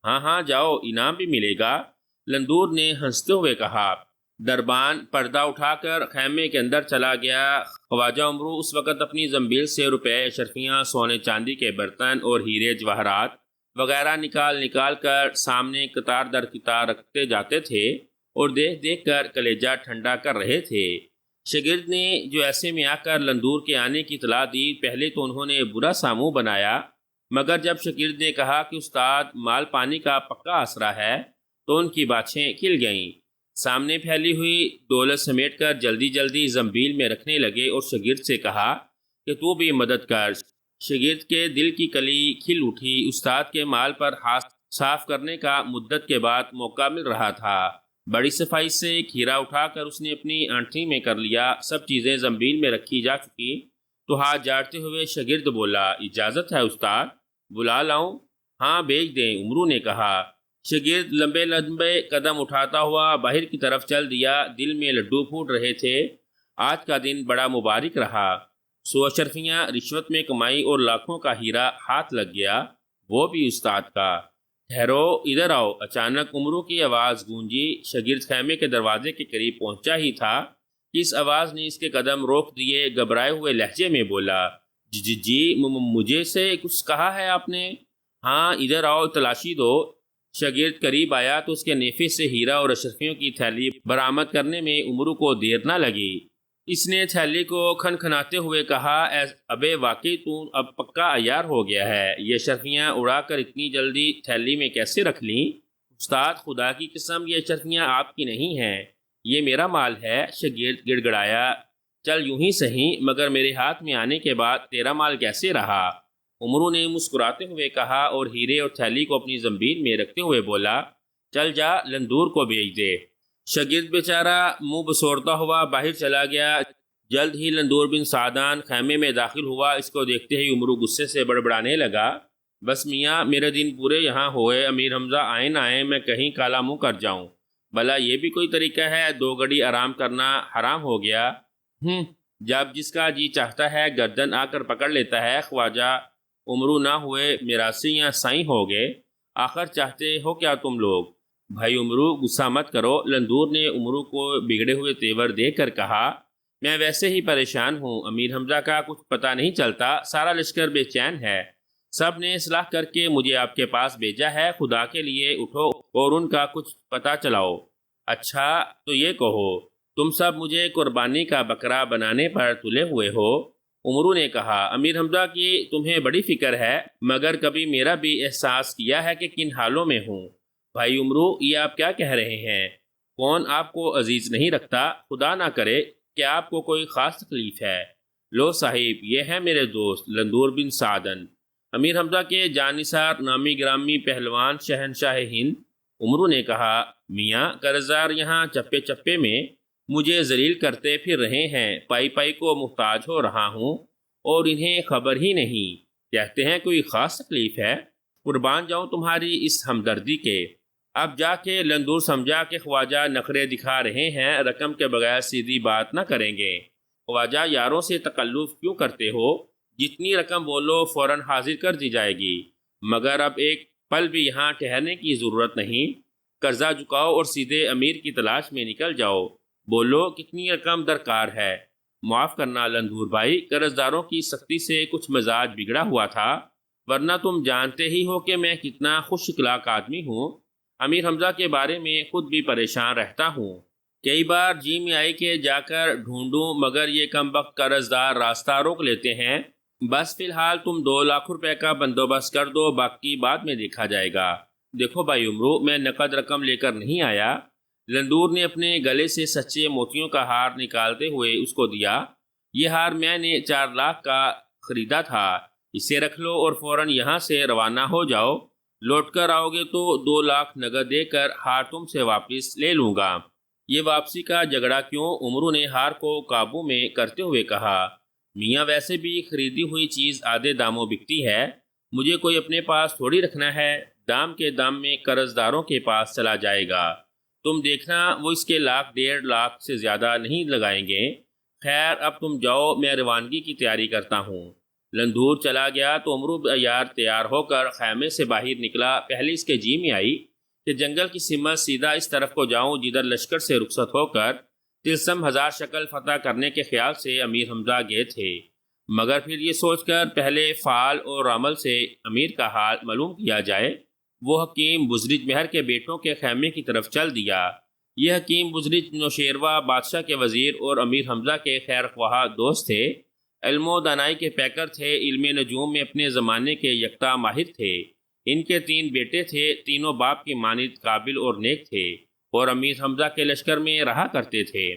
ہاں ہاں جاؤ، انعام بھی ملے گا، لندور نے ہنستے ہوئے کہا۔ دربان پردہ اٹھا کر خیمے کے اندر چلا گیا۔ خواجہ عمرو اس وقت اپنی زنبیل سے روپے، اشرفیاں، سونے چاندی کے برتن اور ہیرے جواہرات وغیرہ نکال کر سامنے قطار در قطار رکھتے جاتے تھے اور دیکھ دیکھ کر کلیجہ ٹھنڈا کر رہے تھے۔ شاگرد نے جو ایسے میں آ کر لندور کے آنے کی اطلاع دی، پہلے تو انہوں نے برا سا منہ بنایا، مگر جب شاگرد نے کہا کہ استاد مال پانی کا پکا آسرا ہے تو ان کی باتیں کھل گئیں۔ سامنے پھیلی ہوئی دولت سمیٹ کر جلدی جلدی زنبیل میں رکھنے لگے اور شاگرد سے کہا کہ تو بھی مدد کر۔ شاگرد کے دل کی کلی کھل اٹھی، استاد کے مال پر ہاتھ صاف کرنے کا مدت کے بعد موقع مل رہا تھا۔ بڑی صفائی سے ایک ہیرا اٹھا کر اس نے اپنی آنٹھی میں کر لیا۔ سب چیزیں زنبیل میں رکھی جا چکی تو ہاتھ جاڑتے ہوئے شاگرد بولا، اجازت ہے استاد، بلا لاؤں؟ ہاں بھیج دیں، عمرو نے کہا۔ شاگرد لمبے لمبے قدم اٹھاتا ہوا باہر کی طرف چل دیا۔ دل میں لڈو پھوٹ رہے تھے، آج کا دن بڑا مبارک رہا۔ 100 اشرفیاں رشوت میں کمائی اور لاکھوں کا ہیرا ہاتھ لگ گیا، وہ بھی استاد کا۔ ٹھہرو، ادھر آؤ، اچانک عمرو کی آواز گونجی۔ شاگرد خیمے کے دروازے کے قریب پہنچا ہی تھا کہ اس آواز نے اس کے قدم روک دیے۔ گھبرائے ہوئے لہجے میں بولا، جی مجھے سے کچھ کہا ہے آپ نے؟ ہاں ادھر آؤ، تلاشی دو۔ شاگرد قریب آیا تو اس کے نیفے سے ہیرا اور اشرفیوں کی تھیلی برآمد کرنے میں عمرو کو دیر نہ لگی۔ اس نے تھیلی کو کھنکھناتے ہوئے کہا، ابے واقعی تو اب پکا عیار ہو گیا ہے، یہ اشرفیاں اڑا کر اتنی جلدی تھیلی میں کیسے رکھ لیں؟ استاد خدا کی قسم، یہ اشرفیاں آپ کی نہیں ہیں، یہ میرا مال ہے۔ شاگرد گڑ گڑایا، چل یوں ہی صحیح، مگر میرے ہاتھ میں آنے کے بعد تیرا مال کیسے رہا؟ عمرو نے مسکراتے ہوئے کہا اور ہیرے اور تھیلی کو اپنی زنبیل میں رکھتے ہوئے بولا، چل جا لندور کو بھیج دے۔ شاگرد بیچارہ منہ بسورتا ہوا باہر چلا گیا۔ جلد ہی لندور بن سعدان خیمے میں داخل ہوا۔ اس کو دیکھتے ہی عمرو غصے سے بڑبڑانے لگا، بس میاں میرے دن پورے یہاں ہوئے، امیر حمزہ آئے نہ آئے میں کہیں کالا منہ کر جاؤں، بھلا یہ بھی کوئی طریقہ ہے؟ 2 گھڑی آرام کرنا حرام ہو گیا؟ جب جس کا جی چاہتا ہے گردن آ کر پکڑ لیتا ہے۔ خواجہ عمرو نہ ہوئے میراثی یا سائیں ہو گئے، آخر چاہتے ہو کیا تم لوگ؟ بھائی عمرو غصہ مت کرو، لندور نے عمرو کو بگڑے ہوئے تیور دے کر کہا، میں ویسے ہی پریشان ہوں، امیر حمزہ کا کچھ پتہ نہیں چلتا، سارا لشکر بے چین ہے، سب نے اصلاح کر کے مجھے آپ کے پاس بھیجا ہے، خدا کے لیے اٹھو اور ان کا کچھ پتہ چلاؤ۔ اچھا تو یہ کہو، تم سب مجھے قربانی کا بکرا بنانے پر تلے ہوئے ہو؟ عمرو نے کہا، امیر حمزہ کی تمہیں بڑی فکر ہے، مگر کبھی میرا بھی احساس کیا ہے کہ کن حالوں میں ہوں۔ بھائی عمرو، یہ آپ کیا کہہ رہے ہیں؟ کون آپ کو عزیز نہیں رکھتا؟ خدا نہ کرے کہ آپ کو کوئی خاص تکلیف ہے۔ لو صاحب، یہ ہے میرے دوست لندور بن سعدن، امیر حمزہ کے جانثار نامی گرامی پہلوان شہنشاہ ہند۔ عمرو نے کہا، میاں قرضدار یہاں چپے چپے میں مجھے ذلیل کرتے پھر رہے ہیں، پائی پائی کو محتاج ہو رہا ہوں اور انہیں خبر ہی نہیں، کہتے ہیں کوئی خاص تکلیف ہے؟ قربان جاؤں تمہاری اس ہمدردی کے۔ اب جا کے لندور سمجھا کہ خواجہ نخرے دکھا رہے ہیں، رقم کے بغیر سیدھی بات نہ کریں گے۔ خواجہ یاروں سے تکلف کیوں کرتے ہو؟ جتنی رقم بولو فوراً حاضر کر دی جائے گی، مگر اب ایک پل بھی یہاں ٹھہرنے کی ضرورت نہیں، قرضہ چکاؤ اور سیدھے امیر کی تلاش میں نکل جاؤ۔ بولو کتنی رقم درکار ہے؟ معاف کرنا لندور بھائی، قرضداروں کی سختی سے کچھ مزاج بگڑا ہوا تھا، ورنہ تم جانتے ہی ہو کہ میں کتنا خوش اخلاق آدمی ہوں، امیر حمزہ کے بارے میں خود بھی پریشان رہتا ہوں، کئی بار جی میں آئی کہ جا کر ڈھونڈوں، مگر یہ کمبخت قرضدار راستہ روک لیتے ہیں۔ بس فی الحال تم 2 لاکھ روپے کا بندوبست کر دو، باقی بعد میں دیکھا جائے گا۔ دیکھو بھائی عمرو، میں نقد رقم لے کر نہیں آیا۔ لندور نے اپنے گلے سے سچے موتیوں کا ہار نکالتے ہوئے اس کو دیا، یہ ہار میں نے 4 لاکھ کا خریدا تھا، اسے رکھ لو اور فوراً یہاں سے روانہ ہو جاؤ، لوٹ کر آؤ گے تو 2 لاکھ نقد دے کر ہار تم سے واپس لے لوں گا۔ یہ واپسی کا جھگڑا کیوں؟ عمرو نے ہار کو قابو میں کرتے ہوئے کہا، میاں ویسے بھی خریدی ہوئی چیز آدھے داموں بکتی ہے، مجھے کوئی اپنے پاس تھوڑی رکھنا ہے، دام کے دام میں قرض داروں کے پاس چلا جائے گا۔ تم دیکھنا وہ اس کے 1,00,000 سے زیادہ نہیں لگائیں گے۔ خیر اب تم جاؤ، میں روانگی کی تیاری کرتا ہوں۔ لندھور چلا گیا تو عمرو عیار تیار ہو کر خیمے سے باہر نکلا۔ پہلے اس کے جی میں آئی کہ جنگل کی سمت سیدھا اس طرف کو جاؤں جدھر لشکر سے رخصت ہو کر تلسم 1000 شکل فتح کرنے کے خیال سے امیر حمزہ گئے تھے، مگر پھر یہ سوچ کر پہلے فعال اور رامل سے امیر کا حال معلوم کیا جائے، وہ حکیم بزرج مہر کے بیٹوں کے خیمے کی طرف چل دیا۔ یہ حکیم بزرج نوشیروہ بادشاہ کے وزیر اور امیر حمزہ کے خیر خواہ دوست تھے، علم و دانائی کے پیکر تھے، علم نجوم میں اپنے زمانے کے یکتا ماہر تھے۔ ان کے 3 بیٹے تھے، تینوں باپ کی مانند قابل اور نیک تھے اور امیر حمزہ کے لشکر میں رہا کرتے تھے۔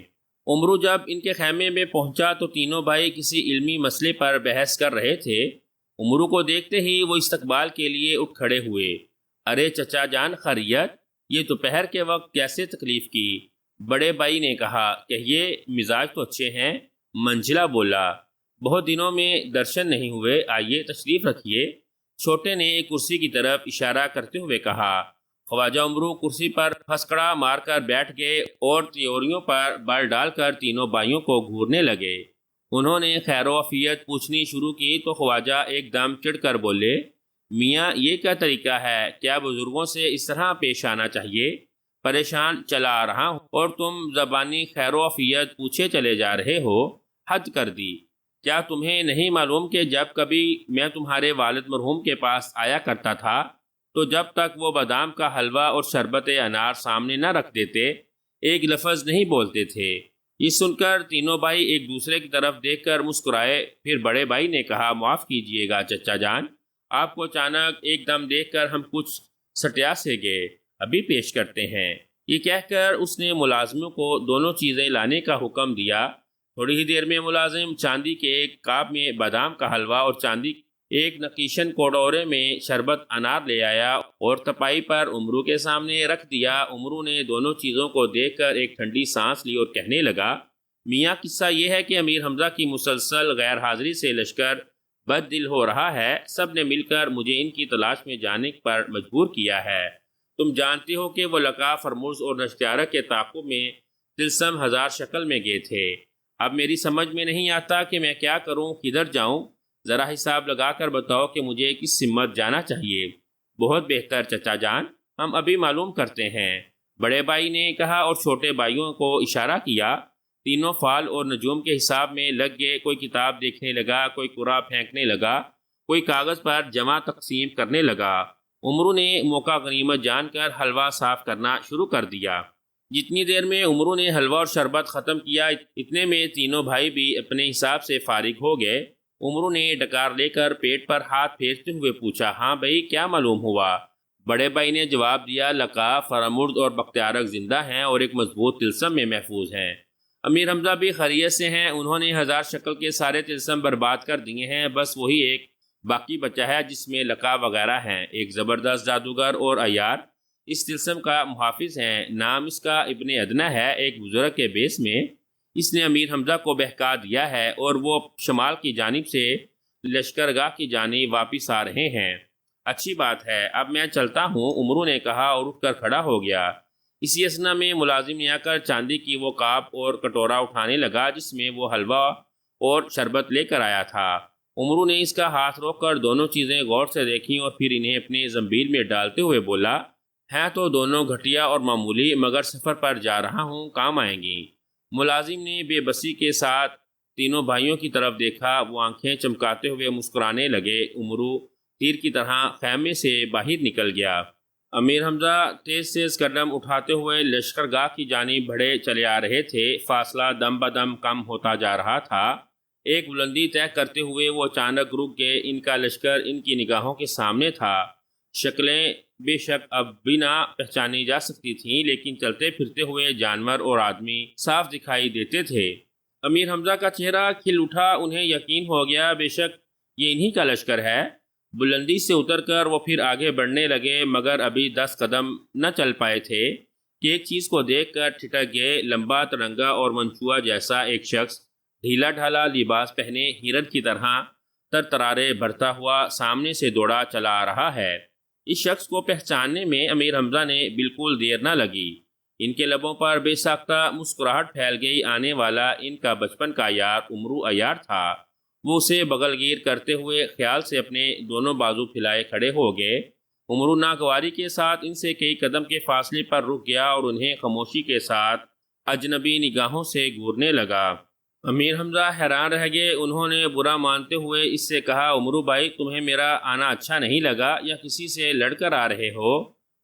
عمرو جب ان کے خیمے میں پہنچا تو تینوں بھائی کسی علمی مسئلے پر بحث کر رہے تھے۔ عمرو کو دیکھتے ہی وہ استقبال کے لیے اٹھ کھڑے ہوئے۔ ارے چچا جان خیریت، یہ دوپہر کے وقت کیسے تکلیف کی؟ بڑے بھائی نے کہا۔ کہیے، مزاج تو اچھے ہیں، منجلا بولا۔ بہت دنوں میں درشن نہیں ہوئے، آئیے تشریف رکھیے۔ چھوٹے نے ایک کرسی کی طرف اشارہ کرتے ہوئے کہا۔ خواجہ عمرو کرسی پر پھسکڑا مار کر بیٹھ گئے اور تیوریوں پر بل ڈال کر تینوں بھائیوں کو گھورنے لگے۔ انہوں نے خیر و عافیت پوچھنی شروع کی تو خواجہ ایک دم چڑھ کر بولے، میاں یہ کیا طریقہ ہے؟ کیا بزرگوں سے اس طرح پیش آنا چاہیے؟ پریشان چلا آ رہا ہوں اور تم زبانی خیر و عافیت پوچھے چلے جا رہے ہو، حد کر دی۔ کیا تمہیں نہیں معلوم کہ جب کبھی میں تمہارے والد مرحوم کے پاس آیا کرتا تھا تو جب تک وہ بادام کا حلوہ اور شربت انار سامنے نہ رکھ دیتے ایک لفظ نہیں بولتے تھے؟ یہ سن کر تینوں بھائی ایک دوسرے کی طرف دیکھ کر مسکرائے۔ پھر بڑے بھائی نے کہا، معاف کیجیے گا چچا جان، آپ کو اچانک ایک دم دیکھ کر ہم کچھ سٹیا سے گئے، ابھی پیش کرتے ہیں۔ یہ کہہ کر اس نے ملازموں کو دونوں چیزیں لانے کا حکم دیا۔ تھوڑی ہی دیر میں ملازم چاندی کے ایک کاب میں بادام کا حلوہ اور چاندی ایک نقیشن کوڑورے میں شربت انار لے آیا اور تپائی پر عمرو کے سامنے رکھ دیا۔ عمرو نے دونوں چیزوں کو دیکھ کر ایک ٹھنڈی سانس لی اور کہنے لگا، میاں قصہ یہ ہے کہ امیر حمزہ کی مسلسل غیر حاضری سے لشکر بد دل ہو رہا ہے، سب نے مل کر مجھے ان کی تلاش میں جانے پر مجبور کیا ہے۔ تم جانتے ہو کہ وہ لقا فرموز اور نشتیارہ کے تعاقب میں تلسم 1000 شکل میں گئے تھے۔ اب میری سمجھ میں نہیں آتا کہ میں کیا کروں، کدھر جاؤں؟ ذرا حساب لگا کر بتاؤ کہ مجھے کس سمت جانا چاہیے۔ بہت بہتر چچا جان، ہم ابھی معلوم کرتے ہیں، بڑے بھائی نے کہا اور چھوٹے بھائیوں کو اشارہ کیا۔ تینوں فال اور نجوم کے حساب میں لگ گئے، کوئی کتاب دیکھنے لگا، کوئی قرآن پھینکنے لگا، کوئی کاغذ پر جمع تقسیم کرنے لگا۔ عمرو نے موقع غنیمت جان کر حلوہ صاف کرنا شروع کر دیا۔ جتنی دیر میں عمرو نے حلوہ اور شربت ختم کیا، اتنے میں تینوں بھائی بھی اپنے حساب سے فارغ ہو گئے۔ عمرو نے ڈکار لے کر پیٹ پر ہاتھ پھیرتے ہوئے پوچھا، ہاں بھائی کیا معلوم ہوا؟ بڑے بھائی نے جواب دیا، لقا فرامرد اور بختیارک زندہ ہیں اور ایک مضبوط تلسم میں محفوظ ہیں۔ امیر حمزہ بھی خیریت سے ہیں، انہوں نے 1000 شکل کے سارے تلسم برباد کر دیے ہیں، بس وہی ایک باقی بچا ہے جس میں لقا وغیرہ ہیں۔ ایک زبردست جادوگر اور عیار اس تلسم کا محافظ ہیں، نام اس کا ابن ادنا ہے، ایک بزرگ کے بیس میں اس نے امیر حمزہ کو بہکا دیا ہے اور وہ شمال کی جانب سے لشکرگاہ کی جانب واپس آ رہے ہیں۔ اچھی بات ہے، اب میں چلتا ہوں، عمرو نے کہا اور اٹھ کر کھڑا ہو گیا۔ اسی اثنا میں ملازم نے آ کر چاندی کی وہ کاپ اور کٹورا اٹھانے لگا جس میں وہ حلوہ اور شربت لے کر آیا تھا۔ عمرو نے اس کا ہاتھ روک کر دونوں چیزیں غور سے دیکھیں اور پھر انہیں اپنے زنبیل میں ڈالتے ہوئے بولا، ہیں تو دونوں گھٹیا اور معمولی، مگر سفر پر جا رہا ہوں، کام آئیں گی۔ ملازم نے بے بسی کے ساتھ تینوں بھائیوں کی طرف دیکھا، وہ آنکھیں چمکاتے ہوئے مسکرانے لگے۔ عمرو تیر کی طرح خیمے سے باہر نکل گیا۔ امیر حمزہ تیز تیز قدم اٹھاتے ہوئے لشکرگاہ کی جانب بڑھے چلے آ رہے تھے، فاصلہ دم بدم کم ہوتا جا رہا تھا۔ ایک بلندی طے کرتے ہوئے وہ اچانک رک گئے، ان کا لشکر ان کی نگاہوں کے سامنے تھا۔ شکلیں بے شک اب بھی نہ پہچانی جا سکتی تھیں، لیکن چلتے پھرتے ہوئے جانور اور آدمی صاف دکھائی دیتے تھے۔ امیر حمزہ کا چہرہ کھل اٹھا، انہیں یقین ہو گیا بے شک یہ انہی کا لشکر ہے۔ بلندی سے اتر کر وہ پھر آگے بڑھنے لگے، مگر ابھی 10 قدم نہ چل پائے تھے کہ ایک چیز کو دیکھ کر ٹھٹک گئے۔ لمبا ترنگا اور منچوا جیسا ایک شخص ڈھیلا ڈھالا لباس پہنے ہرن کی طرح ترترارے بھرتا ہوا سامنے سے دوڑا چلا آ رہا ہے۔ اس شخص کو پہچاننے میں امیر حمزہ نے بالکل دیر نہ لگی۔ ان کے لبوں پر بے ساختہ مسکراہٹ پھیل گئی۔ آنے والا ان کا بچپن کا یار عمرو عیار تھا۔ وہ اسے بغل گیر کرتے ہوئے خیال سے اپنے دونوں بازو پھیلائے کھڑے ہو گئے۔ عمرو ناگواری کے ساتھ ان سے کئی قدم کے فاصلے پر رک گیا اور انہیں خاموشی کے ساتھ اجنبی نگاہوں سے گھورنے لگا۔ امیر حمزہ حیران رہ گئے۔ انہوں نے برا مانتے ہوئے اس سے کہا، عمرو بھائی، تمہیں میرا آنا اچھا نہیں لگا یا کسی سے لڑ کر آ رہے ہو؟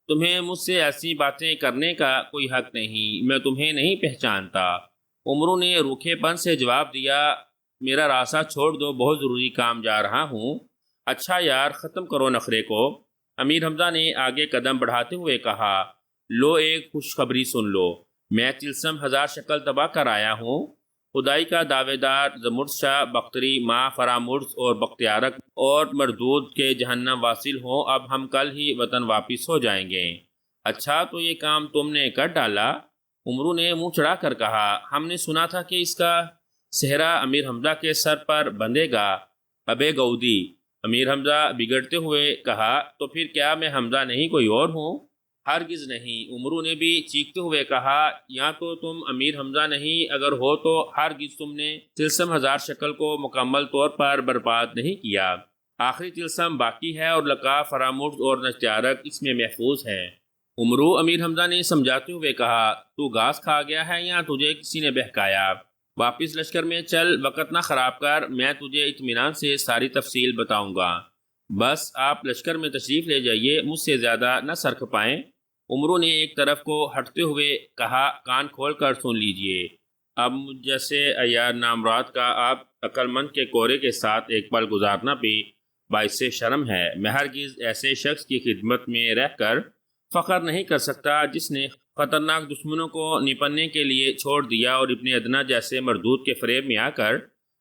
تمہیں مجھ سے ایسی باتیں کرنے کا کوئی حق نہیں، میں تمہیں نہیں پہچانتا۔ عمرو نے روکھے پن سے جواب دیا، میرا راستہ چھوڑ دو، بہت ضروری کام جا رہا ہوں۔ اچھا یار، ختم کرو نخرے کو۔ امیر حمزہ نے آگے قدم بڑھاتے ہوئے کہا، لو ایک خوشخبری سن لو، میں طلسم ہزار شکل تباہ کر آیا ہوں۔ خدائی کا دعوے دار زمرد شاہ بختری ماں فرامرز اور بختیارک اور مردود کے جہنم واصل ہوں۔ اب ہم کل ہی وطن واپس ہو جائیں گے۔ اچھا، تو یہ کام تم نے کر ڈالا؟ عمرو نے منہ چڑھا کر کہا، ہم نے سنا تھا کہ اس کا صحرا امیر حمزہ کے سر پر بندھے گا۔ ابے گودی، امیر حمزہ بگڑتے ہوئے کہا، تو پھر کیا میں حمزہ نہیں کوئی اور ہوں؟ ہرگز نہیں، عمرو نے بھی چیختے ہوئے کہا، یا تو تم امیر حمزہ نہیں، اگر ہو تو ہرگز تم نے طلسم ہزار شکل کو مکمل طور پر برباد نہیں کیا۔ آخری طلسم باقی ہے اور لقب فرامرز اور نشتیارک اس میں محفوظ ہے۔ عمرو، امیر حمزہ نے سمجھاتے ہوئے کہا، تو گھاس کھا گیا ہے یا تجھے کسی نے بہکایا؟ واپس لشکر میں چل، وقت نہ خراب کر، میں تجھے اطمینان سے ساری تفصیل بتاؤں گا۔ بس آپ لشکر میں تشریف لے جائیے، مجھ سے زیادہ نہ سر کھپائیں۔ عمرو نے ایک طرف کو ہٹتے ہوئے کہا، کان کھول کر سن لیجئے، اب مجھ جیسے عیار نامراد کا آپ عقل مند کے کورے کے ساتھ ایک پل گزارنا بھی باعث شرم ہے۔ میں ہرگز ایسے شخص کی خدمت میں رہ کر فخر نہیں کر سکتا جس نے خطرناک دشمنوں کو نپٹنے کے لیے چھوڑ دیا اور ابن ادنا جیسے مردود کے فریب میں آ کر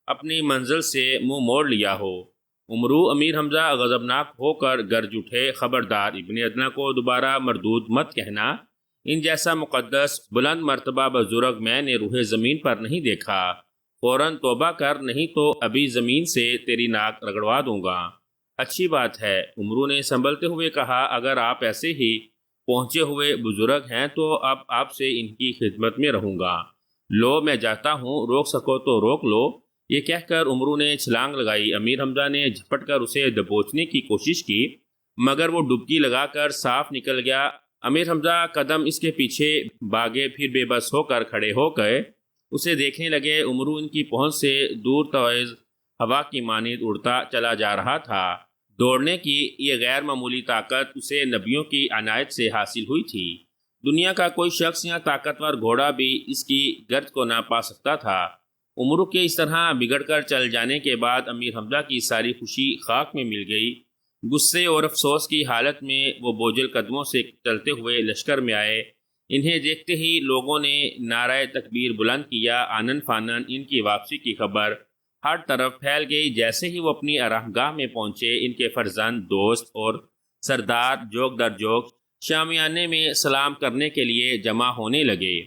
اپنی منزل سے منہ موڑ لیا ہو۔ عمرو، امیر حمزہ غضبناک ہو کر گرج اٹھے، خبردار، ابن ادنا کو دوبارہ مردود مت کہنا۔ ان جیسا مقدس بلند مرتبہ بزرگ میں نے روح زمین پر نہیں دیکھا۔ فوراً توبہ کر، نہیں تو ابھی زمین سے تیری ناک رگڑوا دوں گا۔ اچھی بات ہے، عمرو نے سنبھلتے ہوئے کہا، اگر آپ ایسے ہی پہنچے ہوئے بزرگ ہیں تو اب آپ سے ان کی خدمت میں رہوں گا۔ لو، میں جاتا ہوں، روک سکو تو روک لو۔ یہ کہہ کر عمرو نے چھلانگ لگائی۔ امیر حمزہ نے جھپٹ کر اسے دبوچنے کی کوشش کی، مگر وہ ڈبکی لگا کر صاف نکل گیا۔ امیر حمزہ قدم اس کے پیچھے بھاگے، پھر بے بس ہو کر کھڑے ہو گئے، اسے دیکھنے لگے۔ عمرو ان کی پہنچ سے دور تیز ہوا کی مانند اڑتا چلا جا رہا تھا۔ دوڑنے کی یہ غیر معمولی طاقت اسے نبیوں کی عنایت سے حاصل ہوئی تھی۔ دنیا کا کوئی شخص یا طاقتور گھوڑا بھی اس کی گرد کو نہ پا سکتا تھا۔ عمرو کے اس طرح بگڑ کر چل جانے کے بعد امیر حمزہ کی ساری خوشی خاک میں مل گئی۔ غصے اور افسوس کی حالت میں وہ بوجھل قدموں سے چلتے ہوئے لشکر میں آئے۔ انہیں دیکھتے ہی لوگوں نے نعرہ تکبیر بلند کیا۔ آنن فانن ان کی واپسی کی خبر ہر طرف پھیل گئی۔ جیسے ہی وہ اپنی آرام گاہ میں پہنچے، ان کے فرزند، دوست اور سردار جوک در جوک شامیانے میں سلام کرنے کے لیے جمع ہونے لگے۔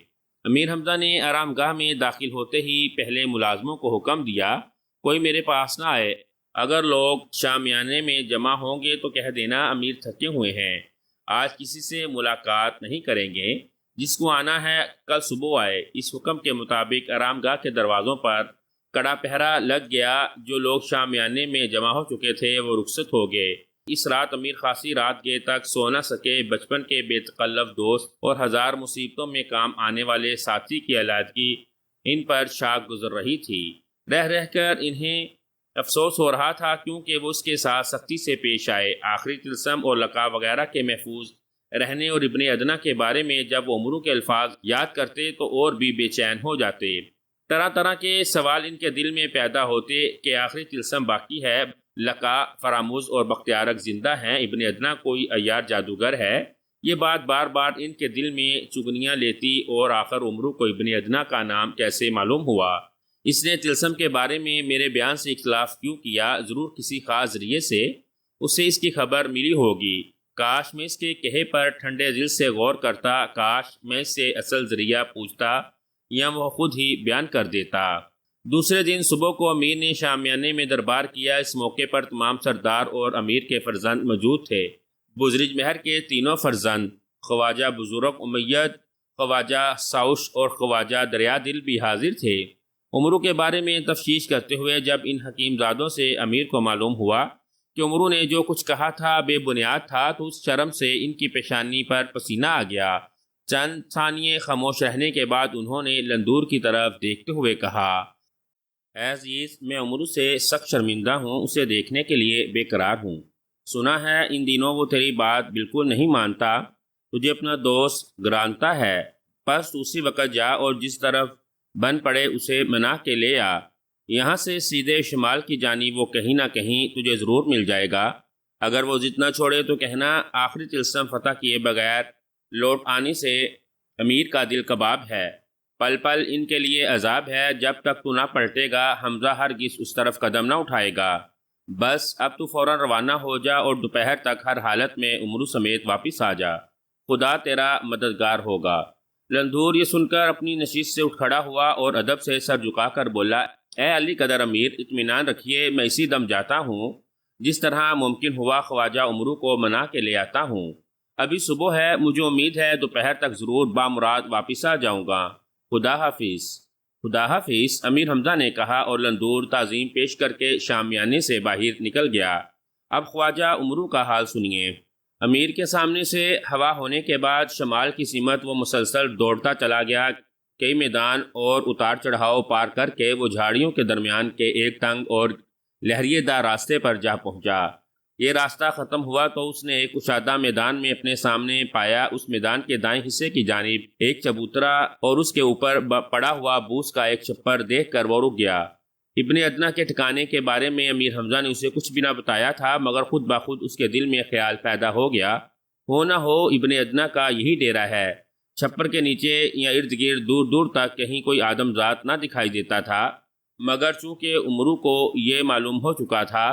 امیر حمزہ نے آرام گاہ میں داخل ہوتے ہی پہلے ملازموں کو حکم دیا، کوئی میرے پاس نہ آئے۔ اگر لوگ شامیانے میں جمع ہوں گے تو کہہ دینا امیر تھکے ہوئے ہیں، آج کسی سے ملاقات نہیں کریں گے۔ جس کو آنا ہے کل صبح آئے۔ اس حکم کے مطابق آرام گاہ کے دروازوں پر کڑا پہرا لگ گیا۔ جو لوگ شامیانے میں جمع ہو چکے تھے وہ رخصت ہو گئے۔ اس رات امیر خاصی رات گئے تک سو نہ سکے۔ بچپن کے بے تکلف دوست اور ہزار مصیبتوں میں کام آنے والے ساتھی کی علیحدگی ان پر شاک گزر رہی تھی۔ رہ رہ کر انہیں افسوس ہو رہا تھا، کیونکہ وہ اس کے ساتھ سختی سے پیش آئے۔ آخری طلسم اور لقب وغیرہ کے محفوظ رہنے اور ابن ادنا کے بارے میں جب وہ عمرو کے الفاظ یاد کرتے تو اور بھی بے چین ہو جاتے۔ طرح طرح کے سوال ان کے دل میں پیدا ہوتے کہ آخری طلسم باقی ہے، لقب فرامرز اور بختیارک زندہ ہیں، ابن ادنا کوئی عیار جادوگر ہے۔ یہ بات بار بار ان کے دل میں چگنیاں لیتی، اور آخر عمرو کو ابن ادنا کا نام کیسے معلوم ہوا؟ اس نے طلسم کے بارے میں میرے بیان سے اختلاف کیوں کیا؟ ضرور کسی خاص ذریعے سے اسے اس کی خبر ملی ہوگی۔ کاش میں اس کے کہے پر ٹھنڈے دل سے غور کرتا، کاش میں اس سے اصل ذریعہ پوچھتا، یا وہ خود ہی بیان کر دیتا۔ دوسرے دن صبح کو امیر نے شامیانے میں دربار کیا۔ اس موقع پر تمام سردار اور امیر کے فرزند موجود تھے۔ بزرج مہر کے تینوں فرزند خواجہ بزرگ امیت، خواجہ ساؤش اور خواجہ دریا دل بھی حاضر تھے۔ عمرو کے بارے میں تفتیش کرتے ہوئے جب ان حکیم زادوں سے امیر کو معلوم ہوا کہ عمرو نے جو کچھ کہا تھا بے بنیاد تھا تو اس شرم سے ان کی پیشانی پر پسینہ آ گیا۔ چند ثانیے خاموش رہنے کے بعد انہوں نے لندور کی طرف دیکھتے ہوئے کہا، اے عزیز، میں عمرو سے سخت شرمندہ ہوں، اسے دیکھنے کے لیے بے قرار ہوں۔ سنا ہے ان دنوں وہ تیری بات بالکل نہیں مانتا، تجھے اپنا دوست گرانتا ہے، بس اسی وقت جا اور جس طرف بن پڑے اسے منا کے لے آ۔ یہاں سے سیدھے شمال کی جانب وہ کہیں نہ کہیں تجھے ضرور مل جائے گا۔ اگر وہ ضد نہ چھوڑے تو کہنا آخری طلسم فتح کیے بغیر لوٹ آنے سے امیر کا دل کباب ہے، پل پل ان کے لیے عذاب ہے۔ جب تک تو نہ پلٹے گا حمزہ ہرگز اس طرف قدم نہ اٹھائے گا۔ بس اب تو فوراً روانہ ہو جا اور دوپہر تک ہر حالت میں عمرو سمیت واپس آ جا، خدا تیرا مددگار ہوگا۔ لندور یہ سن کر اپنی نشست سے اٹھ کھڑا ہوا اور ادب سے سر جھکا کر بولا، اے علی قدر امیر، اطمینان رکھیے، میں اسی دم جاتا ہوں، جس طرح ممکن ہوا خواجہ عمرو کو منا کے لے آتا ہوں۔ ابھی صبح ہے، مجھے امید ہے دوپہر تک ضرور بامراد واپس آ جاؤں گا۔ خدا حافظ۔ خدا حافظ، امیر حمزہ نے کہا اور لندور تعظیم پیش کر کے شامیانے سے باہر نکل گیا۔ اب خواجہ عمرو کا حال سنیے۔ امیر کے سامنے سے ہوا ہونے کے بعد شمال کی سمت وہ مسلسل دوڑتا چلا گیا۔ کئی میدان اور اتار چڑھاؤ پار کر کے وہ جھاڑیوں کے درمیان کے ایک تنگ اور لہریے دار راستے پر جا پہنچا۔ یہ راستہ ختم ہوا تو اس نے ایک کشادہ میدان میں اپنے سامنے پایا۔ اس میدان کے دائیں حصے کی جانب ایک چبوترا اور اس کے اوپر پڑا ہوا بوس کا ایک چھپر دیکھ کر وہ رک گیا۔ ابن ادنا کے ٹھکانے کے بارے میں امیر حمزہ نے اسے کچھ بھی نہ بتایا تھا، مگر خود بخود اس کے دل میں خیال پیدا ہو گیا، ہو نہ ہو ابن ادنا کا یہی ڈیرا ہے۔ چھپر کے نیچے یا ارد گرد دور دور تک کہیں کوئی آدم ذات نہ دکھائی دیتا تھا، مگر چونکہ عمرو کو یہ معلوم ہو چکا تھا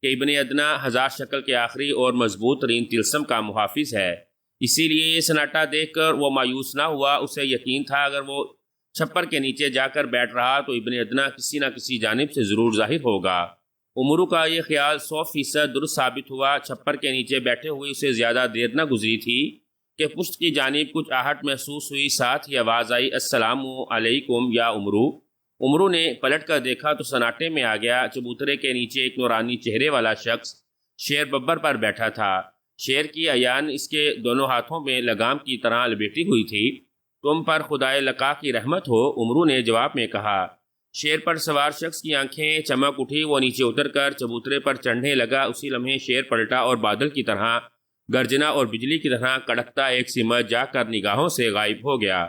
کہ ابن ادنا ہزار شکل کے آخری اور مضبوط ترین طلسم کا محافظ ہے، اسی لیے یہ سناٹا دیکھ کر وہ مایوس نہ ہوا۔ اسے یقین تھا اگر وہ چھپر کے نیچے جا کر بیٹھ رہا تو ابن ادنا کسی نہ کسی جانب سے ضرور ظاہر ہوگا۔ عمرو کا یہ خیال 100% درست ثابت ہوا۔ چھپر کے نیچے بیٹھے ہوئے اسے زیادہ دیر نہ گزری تھی کہ پشت کی جانب کچھ آہٹ محسوس ہوئی، ساتھ ہی آواز آئی، السلام علیکم یا عمرو۔ عمرو نے پلٹ کر دیکھا تو سناٹے میں آ گیا۔ چبوترے کے نیچے ایک نورانی چہرے والا شخص شیر ببر پر بیٹھا تھا۔ شیر کی عیان اس کے دونوں ہاتھوں میں لگام کی طرح لپیٹی ہوئی تھی۔ تم پر خدائے لقا کی رحمت ہو، عمرو نے جواب میں کہا۔ شیر پر سوار شخص کی آنکھیں چمک اٹھی، وہ نیچے اتر کر چبوترے پر چڑھنے لگا۔ اسی لمحے شیر پلٹا اور بادل کی طرح گرجنا اور بجلی کی طرح کڑکتا ایک سمت جا کر نگاہوں سے غائب ہو گیا۔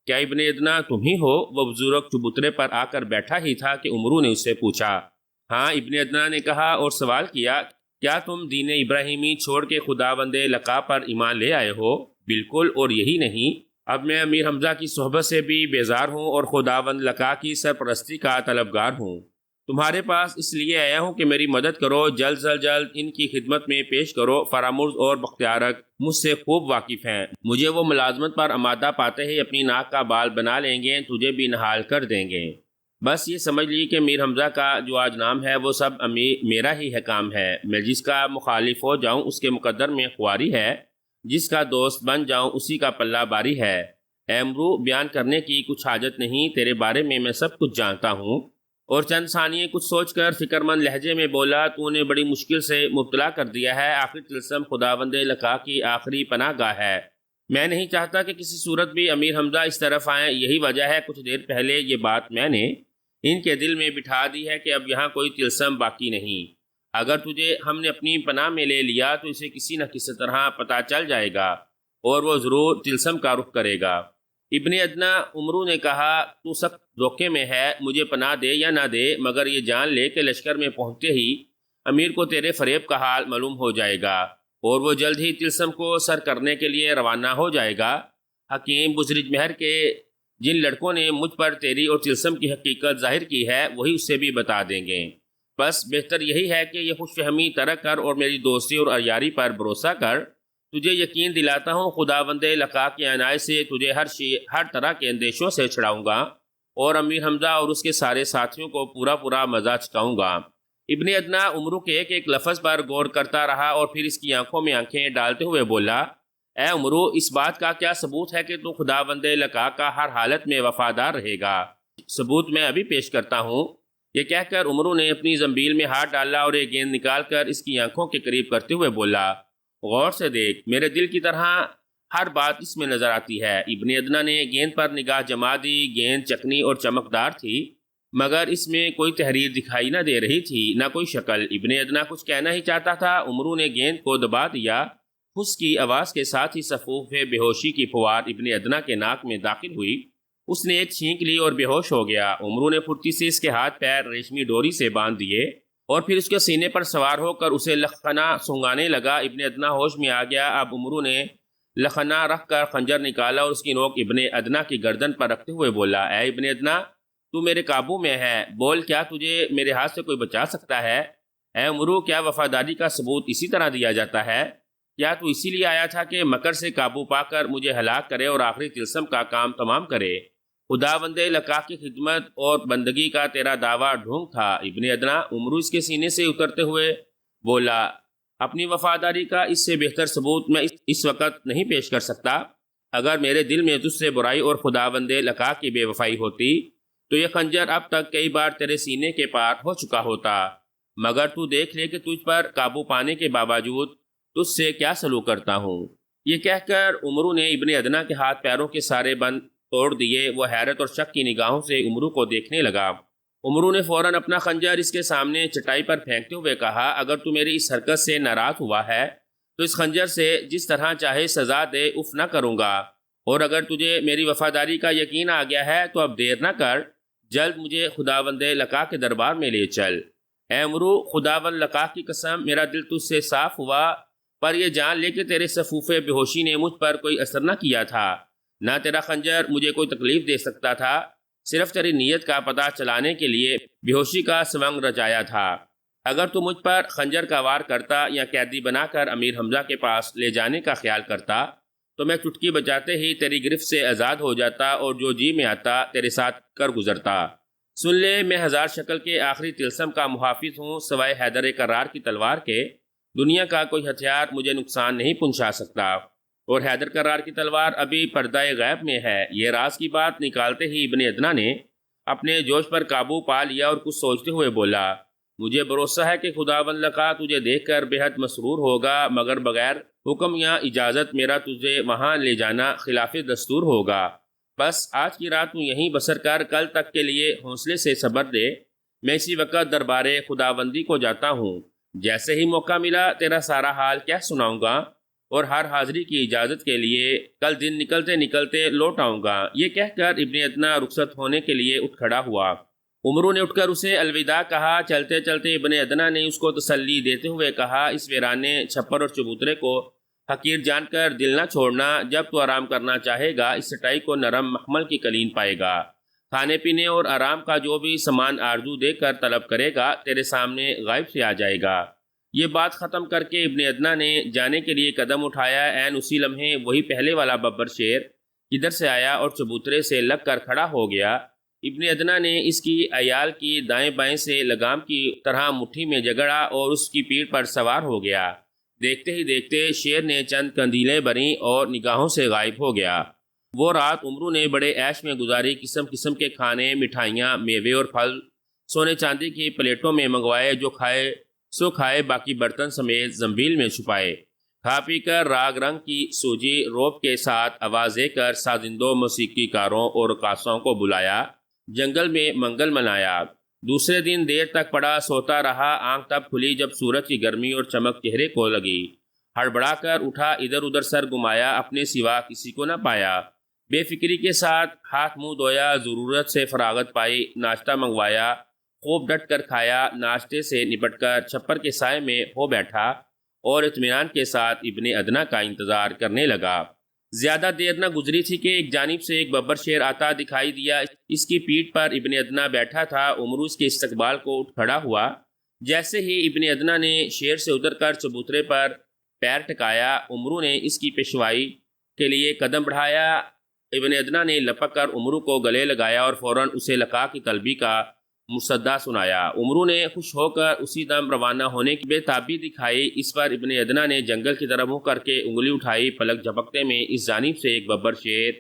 کیا ابن ادنا تم ہی ہو؟ وہ بزرگ چبوترے پر آ کر بیٹھا ہی تھا کہ عمرو نے اس سے پوچھا۔ ہاں، ابن ادنا نے کہا اور سوال کیا، کیا تم دین ابراہیمی چھوڑ کے خداوند لقا پر ایمان لے آئے ہو؟ بالکل، اور یہی نہیں، اب میں امیر حمزہ کی صحبت سے بھی بیزار ہوں اور خداوند لقا کی سرپرستی کا طلبگار ہوں۔ تمہارے پاس اس لیے آیا ہوں کہ میری مدد کرو، جلد سے جلد ان کی خدمت میں پیش کرو۔ فرامرز اور بختیارک مجھ سے خوب واقف ہیں، مجھے وہ ملازمت پر آمادہ پاتے ہی اپنی ناک کا بال بنا لیں گے، تجھے بھی نہال کر دیں گے۔ بس یہ سمجھ لی کہ میر حمزہ کا جو آج نام ہے وہ سب میرا ہی حکام ہے۔ میں جس کا مخالف ہو جاؤں اس کے مقدر میں خواری ہے، جس کا دوست بن جاؤں اسی کا پلہ باری ہے۔ اے عمرو، بیان کرنے کی کچھ حاجت نہیں، تیرے بارے میں سب کچھ جانتا ہوں۔ اور چند ثانیے کچھ سوچ کر فکر مند لہجے میں بولا، تو نے بڑی مشکل سے مبتلا کر دیا ہے۔ آخری طلسم خداوند لقا کی آخری پناہ گاہ ہے۔ میں نہیں چاہتا کہ کسی صورت بھی امیر حمزہ اس طرف آئیں، یہی وجہ ہے کچھ دیر پہلے یہ بات میں نے ان کے دل میں بٹھا دی ہے کہ اب یہاں کوئی طلسم باقی نہیں۔ اگر تجھے ہم نے اپنی پناہ میں لے لیا تو اسے کسی نہ کسی طرح پتہ چل جائے گا اور وہ ضرور طلسم کا رخ کرے گا۔ ابن ادنا، عمرو نے کہا، تو سخت دھوکے میں ہے، مجھے پناہ دے یا نہ دے، مگر یہ جان لے کہ لشکر میں پہنچتے ہی امیر کو تیرے فریب کا حال معلوم ہو جائے گا اور وہ جلد ہی طلسم کو سر کرنے کے لیے روانہ ہو جائے گا۔ حکیم بزرج مہر کے جن لڑکوں نے مجھ پر تیری اور طلسم کی حقیقت ظاہر کی ہے وہی اسے بھی بتا دیں گے۔ بس بہتر یہی ہے کہ یہ خوش فہمی ترک کر اور میری دوستی اور عیاری پر بھروسہ کر۔ تجھے یقین دلاتا ہوں خداوند لقا کی عنایت سے تجھے ہر طرح کے اندیشوں سے چھڑاؤں گا اور امیر حمزہ اور اس کے سارے ساتھیوں کو پورا مزہ چکھاؤں گا۔ ابن ادنا عمرو کے ایک ایک لفظ پر غور کرتا رہا اور پھر اس کی آنکھوں میں آنکھیں ڈالتے ہوئے بولا، اے عمرو، اس بات کا کیا ثبوت ہے کہ تو خداوند لقا کا ہر حالت میں وفادار رہے گا؟ ثبوت میں ابھی پیش کرتا ہوں۔ یہ کہہ کر عمرو نے اپنی زنبیل میں ہاتھ ڈالا اور ایک گیند نکال کر اس کی آنکھوں کے قریب کرتے ہوئے بولا، غور سے دیکھ، میرے دل کی طرح ہر بات اس میں نظر آتی ہے۔ ابن ادنا نے گیند پر نگاہ جما دی۔ گیند چکنی اور چمکدار تھی، مگر اس میں کوئی تحریر دکھائی نہ دے رہی تھی، نہ کوئی شکل۔ ابن ادنا کچھ کہنا ہی چاہتا تھا۔ عمرو نے گیند کو دبا دیا۔ اس کی آواز کے ساتھ ہی صفوف بے ہوشی کی فوار ابن ادنا کے ناک میں داخل ہوئی۔ اس نے ایک چھینک لی اور بے ہوش ہو گیا۔ عمرو نے پھرتی سے اس کے ہاتھ پیر ریشمی ڈوری سے باندھ دیے اور پھر اس کے سینے پر سوار ہو کر اسے لخنا سنگانے لگا۔ ابن ادنا ہوش میں آ گیا۔ اب عمرو نے لخنا رکھ کر خنجر نکالا اور اس کی نوک ابن ادنا کی گردن پر رکھتے ہوئے بولا، اے ابن ادنا، تو میرے قابو میں ہے، بول، کیا تجھے میرے ہاتھ سے کوئی بچا سکتا ہے؟ اے عمرو، کیا وفاداری کا ثبوت اسی طرح دیا جاتا ہے؟ کیا تو اسی لیے آیا تھا کہ مکر سے قابو پا کر مجھے ہلاک کرے اور آخری طلسم کا کام تمام کرے؟ خداوند لقا کی خدمت اور بندگی کا تیرا دعویٰ ڈھونگ تھا۔ ابن ادنا، عمرو اس کے سینے سے اترتے ہوئے بولا، اپنی وفاداری کا اس سے بہتر ثبوت میں اس وقت نہیں پیش کر سکتا۔ اگر میرے دل میں تجھ سے برائی اور خداوند لقا کی بے وفائی ہوتی تو یہ خنجر اب تک کئی بار تیرے سینے کے پار ہو چکا ہوتا، مگر تو دیکھ لے کہ تجھ پر قابو پانے کے باوجود تجھ سے کیا سلوک کرتا ہوں۔ یہ کہہ کر عمرو نے ابن ادنا کے ہاتھ پیروں کے سارے بند توڑ دیے۔ وہ حیرت اور شک کی نگاہوں سے عمرو کو دیکھنے لگا۔ عمرو نے فوراً اپنا خنجر اس کے سامنے چٹائی پر پھینکتے ہوئے کہا، اگر تو میری اس حرکت سے ناراض ہوا ہے تو اس خنجر سے جس طرح چاہے سزا دے، اف نہ کروں گا، اور اگر تجھے میری وفاداری کا یقین آ گیا ہے تو اب دیر نہ کر، جلد مجھے خداوند لقا کے دربار میں لے چل۔ اے عمرو، خداوند لقا کی قسم، میرا دل تجھ سے صاف ہوا، پر یہ جان لے کہ تیرے صفوف بے ہوشی نے مجھ پر کوئی اثر نہ کیا تھا، نہ تیرا خنجر مجھے کوئی تکلیف دے سکتا تھا، صرف تیری نیت کا پتہ چلانے کے لیے بے ہوشی کا سونگ رچایا تھا۔ اگر تو مجھ پر خنجر کا وار کرتا یا قیدی بنا کر امیر حمزہ کے پاس لے جانے کا خیال کرتا تو میں چٹکی بجاتے ہی تیری گرفت سے آزاد ہو جاتا اور جو جی میں آتا تیرے ساتھ کر گزرتا۔ سن لے، میں ہزار شکل کے آخری طلسم کا محافظ ہوں، سوائے حیدر کرار کی تلوار کے دنیا کا کوئی ہتھیار مجھے نقصان نہیں پہنچا سکتا، اور حیدر کرار کی تلوار ابھی پردہ غیب میں ہے۔ یہ راز کی بات نکالتے ہی ابن ادنا نے اپنے جوش پر قابو پا لیا اور کچھ سوچتے ہوئے بولا، مجھے بھروسہ ہے کہ خداوند لقا تجھے دیکھ کر بے حد مسرور ہوگا، مگر بغیر حکم یا اجازت میرا تجھے وہاں لے جانا خلاف دستور ہوگا۔ بس آج کی رات تو یہیں بسر کر کل تک کے لیے حوصلے سے صبر دے۔ میں اسی وقت دربار خداوندی کو جاتا ہوں۔ جیسے ہی موقع ملا تیرا سارا حال کیا سناؤں گا، اور ہر حاضری کی اجازت کے لیے کل دن نکلتے نکلتے لوٹ آؤں گا۔ یہ کہہ کر ابن ادنا رخصت ہونے کے لیے اٹھ کھڑا ہوا۔ عمرو نے اٹھ کر اسے الوداع کہا۔ چلتے چلتے ابن ادنا نے اس کو تسلی دیتے ہوئے کہا، اس ویرانے چھپر اور چبوترے کو حقیر جان کر دل نہ چھوڑنا۔ جب تو آرام کرنا چاہے گا اس چٹائی کو نرم مخمل کی کلین پائے گا۔ کھانے پینے اور آرام کا جو بھی سامان آرزو دے کر طلب کرے گا تیرے سامنے غائب سے آ جائے گا۔ یہ بات ختم کر کے ابن ادنا نے جانے کے لیے قدم اٹھایا۔ عین اسی لمحے وہی پہلے والا ببر شیر کدھر سے آیا اور چبوترے سے لگ کر کھڑا ہو گیا۔ ابن ادنا نے اس کی عیال کی دائیں بائیں سے لگام کی طرح مٹھی میں جگڑا اور اس کی پیٹھ پر سوار ہو گیا۔ دیکھتے ہی دیکھتے شیر نے چند کندیلیں بھریں اور نگاہوں سے غائب ہو گیا۔ وہ رات عمرو نے بڑے عیش میں گزاری۔ قسم قسم کے کھانے، مٹھائیاں، میوے اور پھل سونے چاندی کی پلیٹوں میں منگوائے۔ جو کھائے سو کھائے، باقی برتن سمیت زنبیل میں چھپائے۔ کھا پی کر راگ رنگ کی سوجی روب کے ساتھ آواز دے کر سازندوں، موسیقی کاروں اور رقاصوں کو بلایا۔ جنگل میں منگل منایا۔ دوسرے دن دیر تک پڑا سوتا رہا۔ آنکھ تب کھلی جب سورج کی گرمی اور چمک چہرے کو لگی۔ ہڑبڑا کر اٹھا، ادھر ادھر سر گھمایا، اپنے سوا کسی کو نہ پایا۔ بے فکری کے ساتھ ہاتھ منہ دھویا، ضرورت سے فراغت پائی، ناشتہ منگوایا، خوب ڈٹ کر کھایا۔ ناشتے سے نپٹ کر چھپر کے سائے میں ہو بیٹھا اور اطمینان کے ساتھ ابن ادنا کا انتظار کرنے لگا۔ زیادہ دیر نہ گزری تھی کہ ایک جانب سے ایک ببر شیر آتا دکھائی دیا۔ اس کی پیٹھ پر ابن ادنا بیٹھا تھا۔ عمرو اس کے استقبال کو اٹھ کھڑا ہوا۔ جیسے ہی ابن ادنا نے شیر سے اتر کر چبوترے پر پیر ٹکایا، عمرو نے اس کی پیشوائی کے لیے قدم بڑھایا۔ ابن ادنا نے لپک کر عمرو کو گلے لگایا اور فوراً اسے لقا کی طلبی کا مصدع سنایا۔ عمرو نے خوش ہو کر اسی دم روانہ ہونے کی بے تابی دکھائی۔ اس پر ابن ادنا نے جنگل کی طرف منہ کر کے انگلی اٹھائی۔ پلک جھپکتے میں اس جانب سے ایک ببر شیر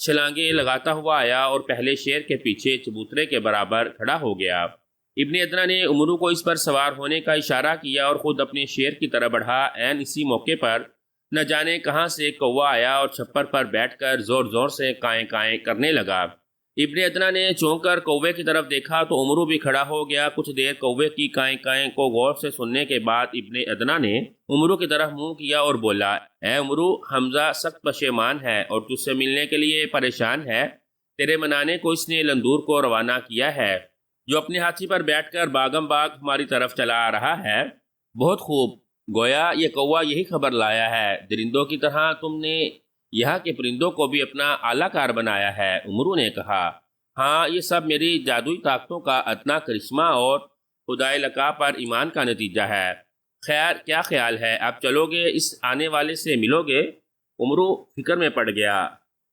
چھلانگیں لگاتا ہوا آیا اور پہلے شیر کے پیچھے چبوترے کے برابر کھڑا ہو گیا۔ ابن ادنا نے عمرو کو اس پر سوار ہونے کا اشارہ کیا اور خود اپنے شیر کی طرف بڑھا۔ عین اسی موقع پر نہ جانے کہاں سے کوا آیا اور چھپر پر بیٹھ کر زور زور سے کائیں کائیں کرنے لگا۔ ابن ادنا نے چونک کر کوے کی طرف دیکھا تو عمرو بھی کھڑا ہو گیا۔ کچھ دیر کوے کی کائیں کائیں کو غور سے سننے کے بعد ابن ادنا نے عمرو کی طرف منہ کیا اور بولا، اے عمرو، حمزہ سخت پشیمان ہے اور تجھ سے ملنے کے لیے پریشان ہے۔ تیرے منانے کو اس نے لندور کو روانہ کیا ہے، جو اپنے ہاتھی پر بیٹھ کر باغم باغ ہماری طرف چلا آ رہا ہے۔ بہت خوب، گویا یہ کوا یہی خبر لایا ہے۔ درندوں کی طرح تم نے یہاں کے پرندوں کو بھی اپنا اعلیٰ کار بنایا ہے۔ عمرو نے کہا، ہاں، یہ سب میری جادوئی طاقتوں کا ادنا کرشمہ اور خدائے لقا پر ایمان کا نتیجہ ہے۔ خیر، کیا خیال ہے، اب چلو گے، اس آنے والے سے ملو گے؟ عمرو فکر میں پڑ گیا،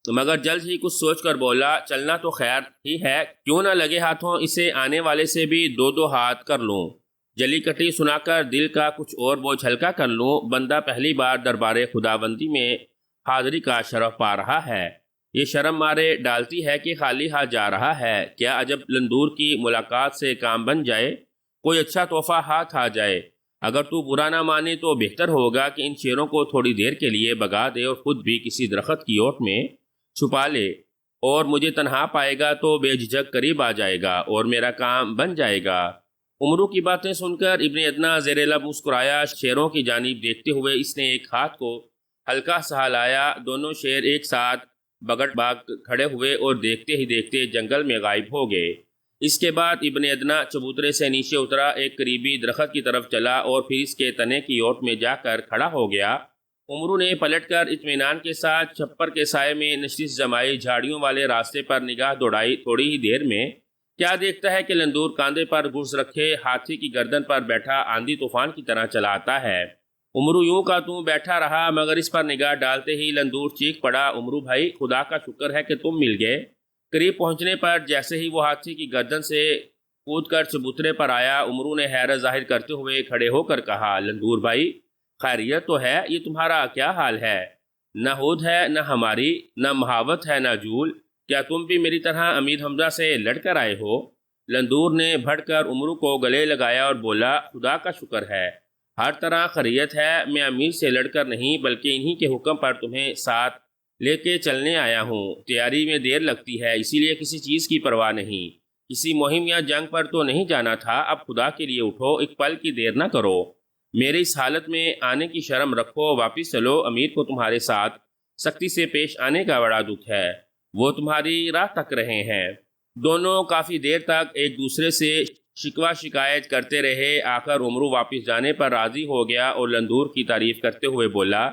مگر جلد ہی کچھ سوچ کر بولا، چلنا تو خیر ہی ہے، کیوں نہ لگے ہاتھوں اسے آنے والے سے بھی دو دو ہاتھ کر لوں، جلی کٹی سنا کر دل کا کچھ اور بوجھ ہلکا کر لوں۔ بندہ پہلی بار دربار خداوندی میں حاضری کا شرف پا رہا ہے، یہ شرم مارے ڈالتی ہے کہ خالی ہاتھ جا رہا ہے۔ کیا عجب لندور کی ملاقات سے کام بن جائے، کوئی اچھا تحفہ ہاتھ آ جائے۔ اگر تو برا نہ مانے تو بہتر ہوگا کہ ان شیروں کو تھوڑی دیر کے لیے بگا دے اور خود بھی کسی درخت کی اوٹ میں چھپا لے، اور مجھے تنہا پائے گا تو بے جھجک قریب آ جائے گا اور میرا کام بن جائے گا۔ عمرو کی باتیں سن کر ابن ادنا زیر لب مسکرایا۔ شیروں کی جانب دیکھتے ہوئے اس نے ایک ہاتھ کو ہلکا سا ہلایا۔ دونوں شیر ایک ساتھ بگٹ باغ کھڑے ہوئے اور دیکھتے ہی دیکھتے جنگل میں غائب ہو گئے۔ اس کے بعد ابن ادنا چبوترے سے نیچے اترا، ایک قریبی درخت کی طرف چلا اور پھر اس کے تنے کی اوٹ میں جا کر کھڑا ہو گیا۔ عمرو نے پلٹ کر اطمینان کے ساتھ چھپر کے سائے میں نشست جمائی جھاڑیوں والے راستے پر نگاہ دوڑائی۔ تھوڑی ہی دیر میں کیا دیکھتا ہے کہ لندور کاندھے پر گرز رکھے ہاتھی کی گردن پر بیٹھا آندھی طوفان کی طرح چلا آتا ہے۔ عمرو یوں کا توں بیٹھا رہا، مگر اس پر نگاہ ڈالتے ہی لندور چیخ پڑا، عمرو بھائی، خدا کا شکر ہے کہ تم مل گئے۔ قریب پہنچنے پر جیسے ہی وہ ہاتھی کی گردن سے کود کر چبوترے پر آیا، عمرو نے حیرت ظاہر کرتے ہوئے کھڑے ہو کر کہا، لندور بھائی، خیریت تو ہے؟ یہ تمہارا کیا حال ہے؟ نہ ہود ہے نہ ہماری، نہ محاوت ہے نہ جول، کیا تم بھی میری طرح امیر حمزہ سے لڑ کر آئے ہو؟ لندور نے بڑھ کر عمرو کو گلے لگایا اور بولا، خدا کا شکر ہے، ہر طرح خیریت ہے۔ میں امیر سے لڑ کر نہیں بلکہ انہی کے حکم پر تمہیں ساتھ لے کے چلنے آیا ہوں۔ تیاری میں دیر لگتی ہے، اسی لیے کسی چیز کی پرواہ نہیں، کسی مہم یا جنگ پر تو نہیں جانا تھا۔ اب خدا کے لیے اٹھو، ایک پل کی دیر نہ کرو، میرے اس حالت میں آنے کی شرم رکھو، واپس چلو۔ امیر کو تمہارے ساتھ سختی سے پیش آنے کا بڑا دکھ ہے، وہ تمہاری راہ تک رہے ہیں۔ دونوں کافی دیر تک ایک دوسرے سے شکوہ شکایت کرتے رہے۔ آخر عمرو واپس جانے پر راضی ہو گیا اور لندور کی تعریف کرتے ہوئے بولا،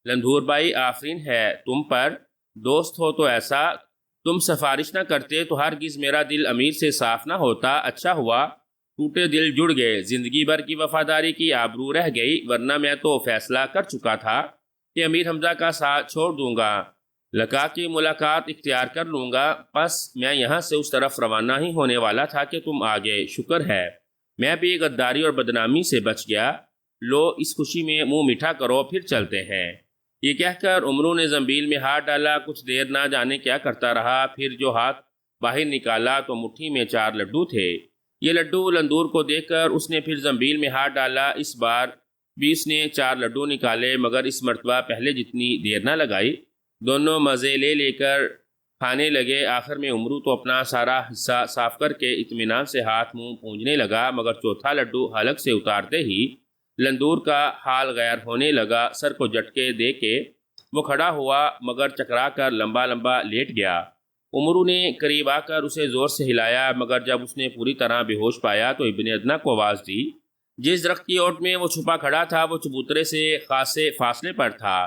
لندور بھائی، آفرین ہے تم پر، دوست ہو تو ایسا، تم سفارش نہ کرتے تو ہرگز میرا دل امیر سے صاف نہ ہوتا۔ اچھا ہوا ٹوٹے دل جڑ گئے، زندگی بھر کی وفاداری کی آبرو رہ گئی، ورنہ میں تو فیصلہ کر چکا تھا کہ امیر حمزہ کا ساتھ چھوڑ دوں گا، لقا کی ملاقات اختیار کر لوں گا۔ بس میں یہاں سے اس طرف روانہ ہی ہونے والا تھا کہ تم آ گئے، شکر ہے میں بھی غداری اور بدنامی سے بچ گیا۔ لو، اس خوشی میں منہ میٹھا کرو، پھر چلتے ہیں۔ یہ کہہ کر عمرو نے زنبیل میں ہاتھ ڈالا، کچھ دیر نہ جانے کیا کرتا رہا، پھر جو ہاتھ باہر نکالا تو مٹھی میں 4 لڈو تھے۔ یہ لڈو لندور کو دیکھ کر اس نے پھر زنبیل میں ہاتھ ڈالا۔ اس بار بھی اس نے 4 لڈو نکالے، مگر اس مرتبہ پہلے جتنی دیر نہ لگائی۔ دونوں مزے لے لے کر کھانے لگے۔ آخر میں عمرو تو اپنا سارا حصہ صاف کر کے اطمینان سے ہاتھ منہ پونجنے لگا، مگر چوتھا لڈو حلق سے اتارتے ہی لندور کا حال غیر ہونے لگا۔ سر کو جھٹکے دے کے وہ کھڑا ہوا، مگر چکرا کر لمبا لمبا لیٹ گیا۔ عمرو نے قریب آ کر اسے زور سے ہلایا، مگر جب اس نے پوری طرح بے ہوش پایا تو ابن ادنا کو آواز دی۔ جس درخت کی اوٹ میں وہ چھپا کھڑا تھا وہ چبوترے سے خاصے فاصلے پر تھا،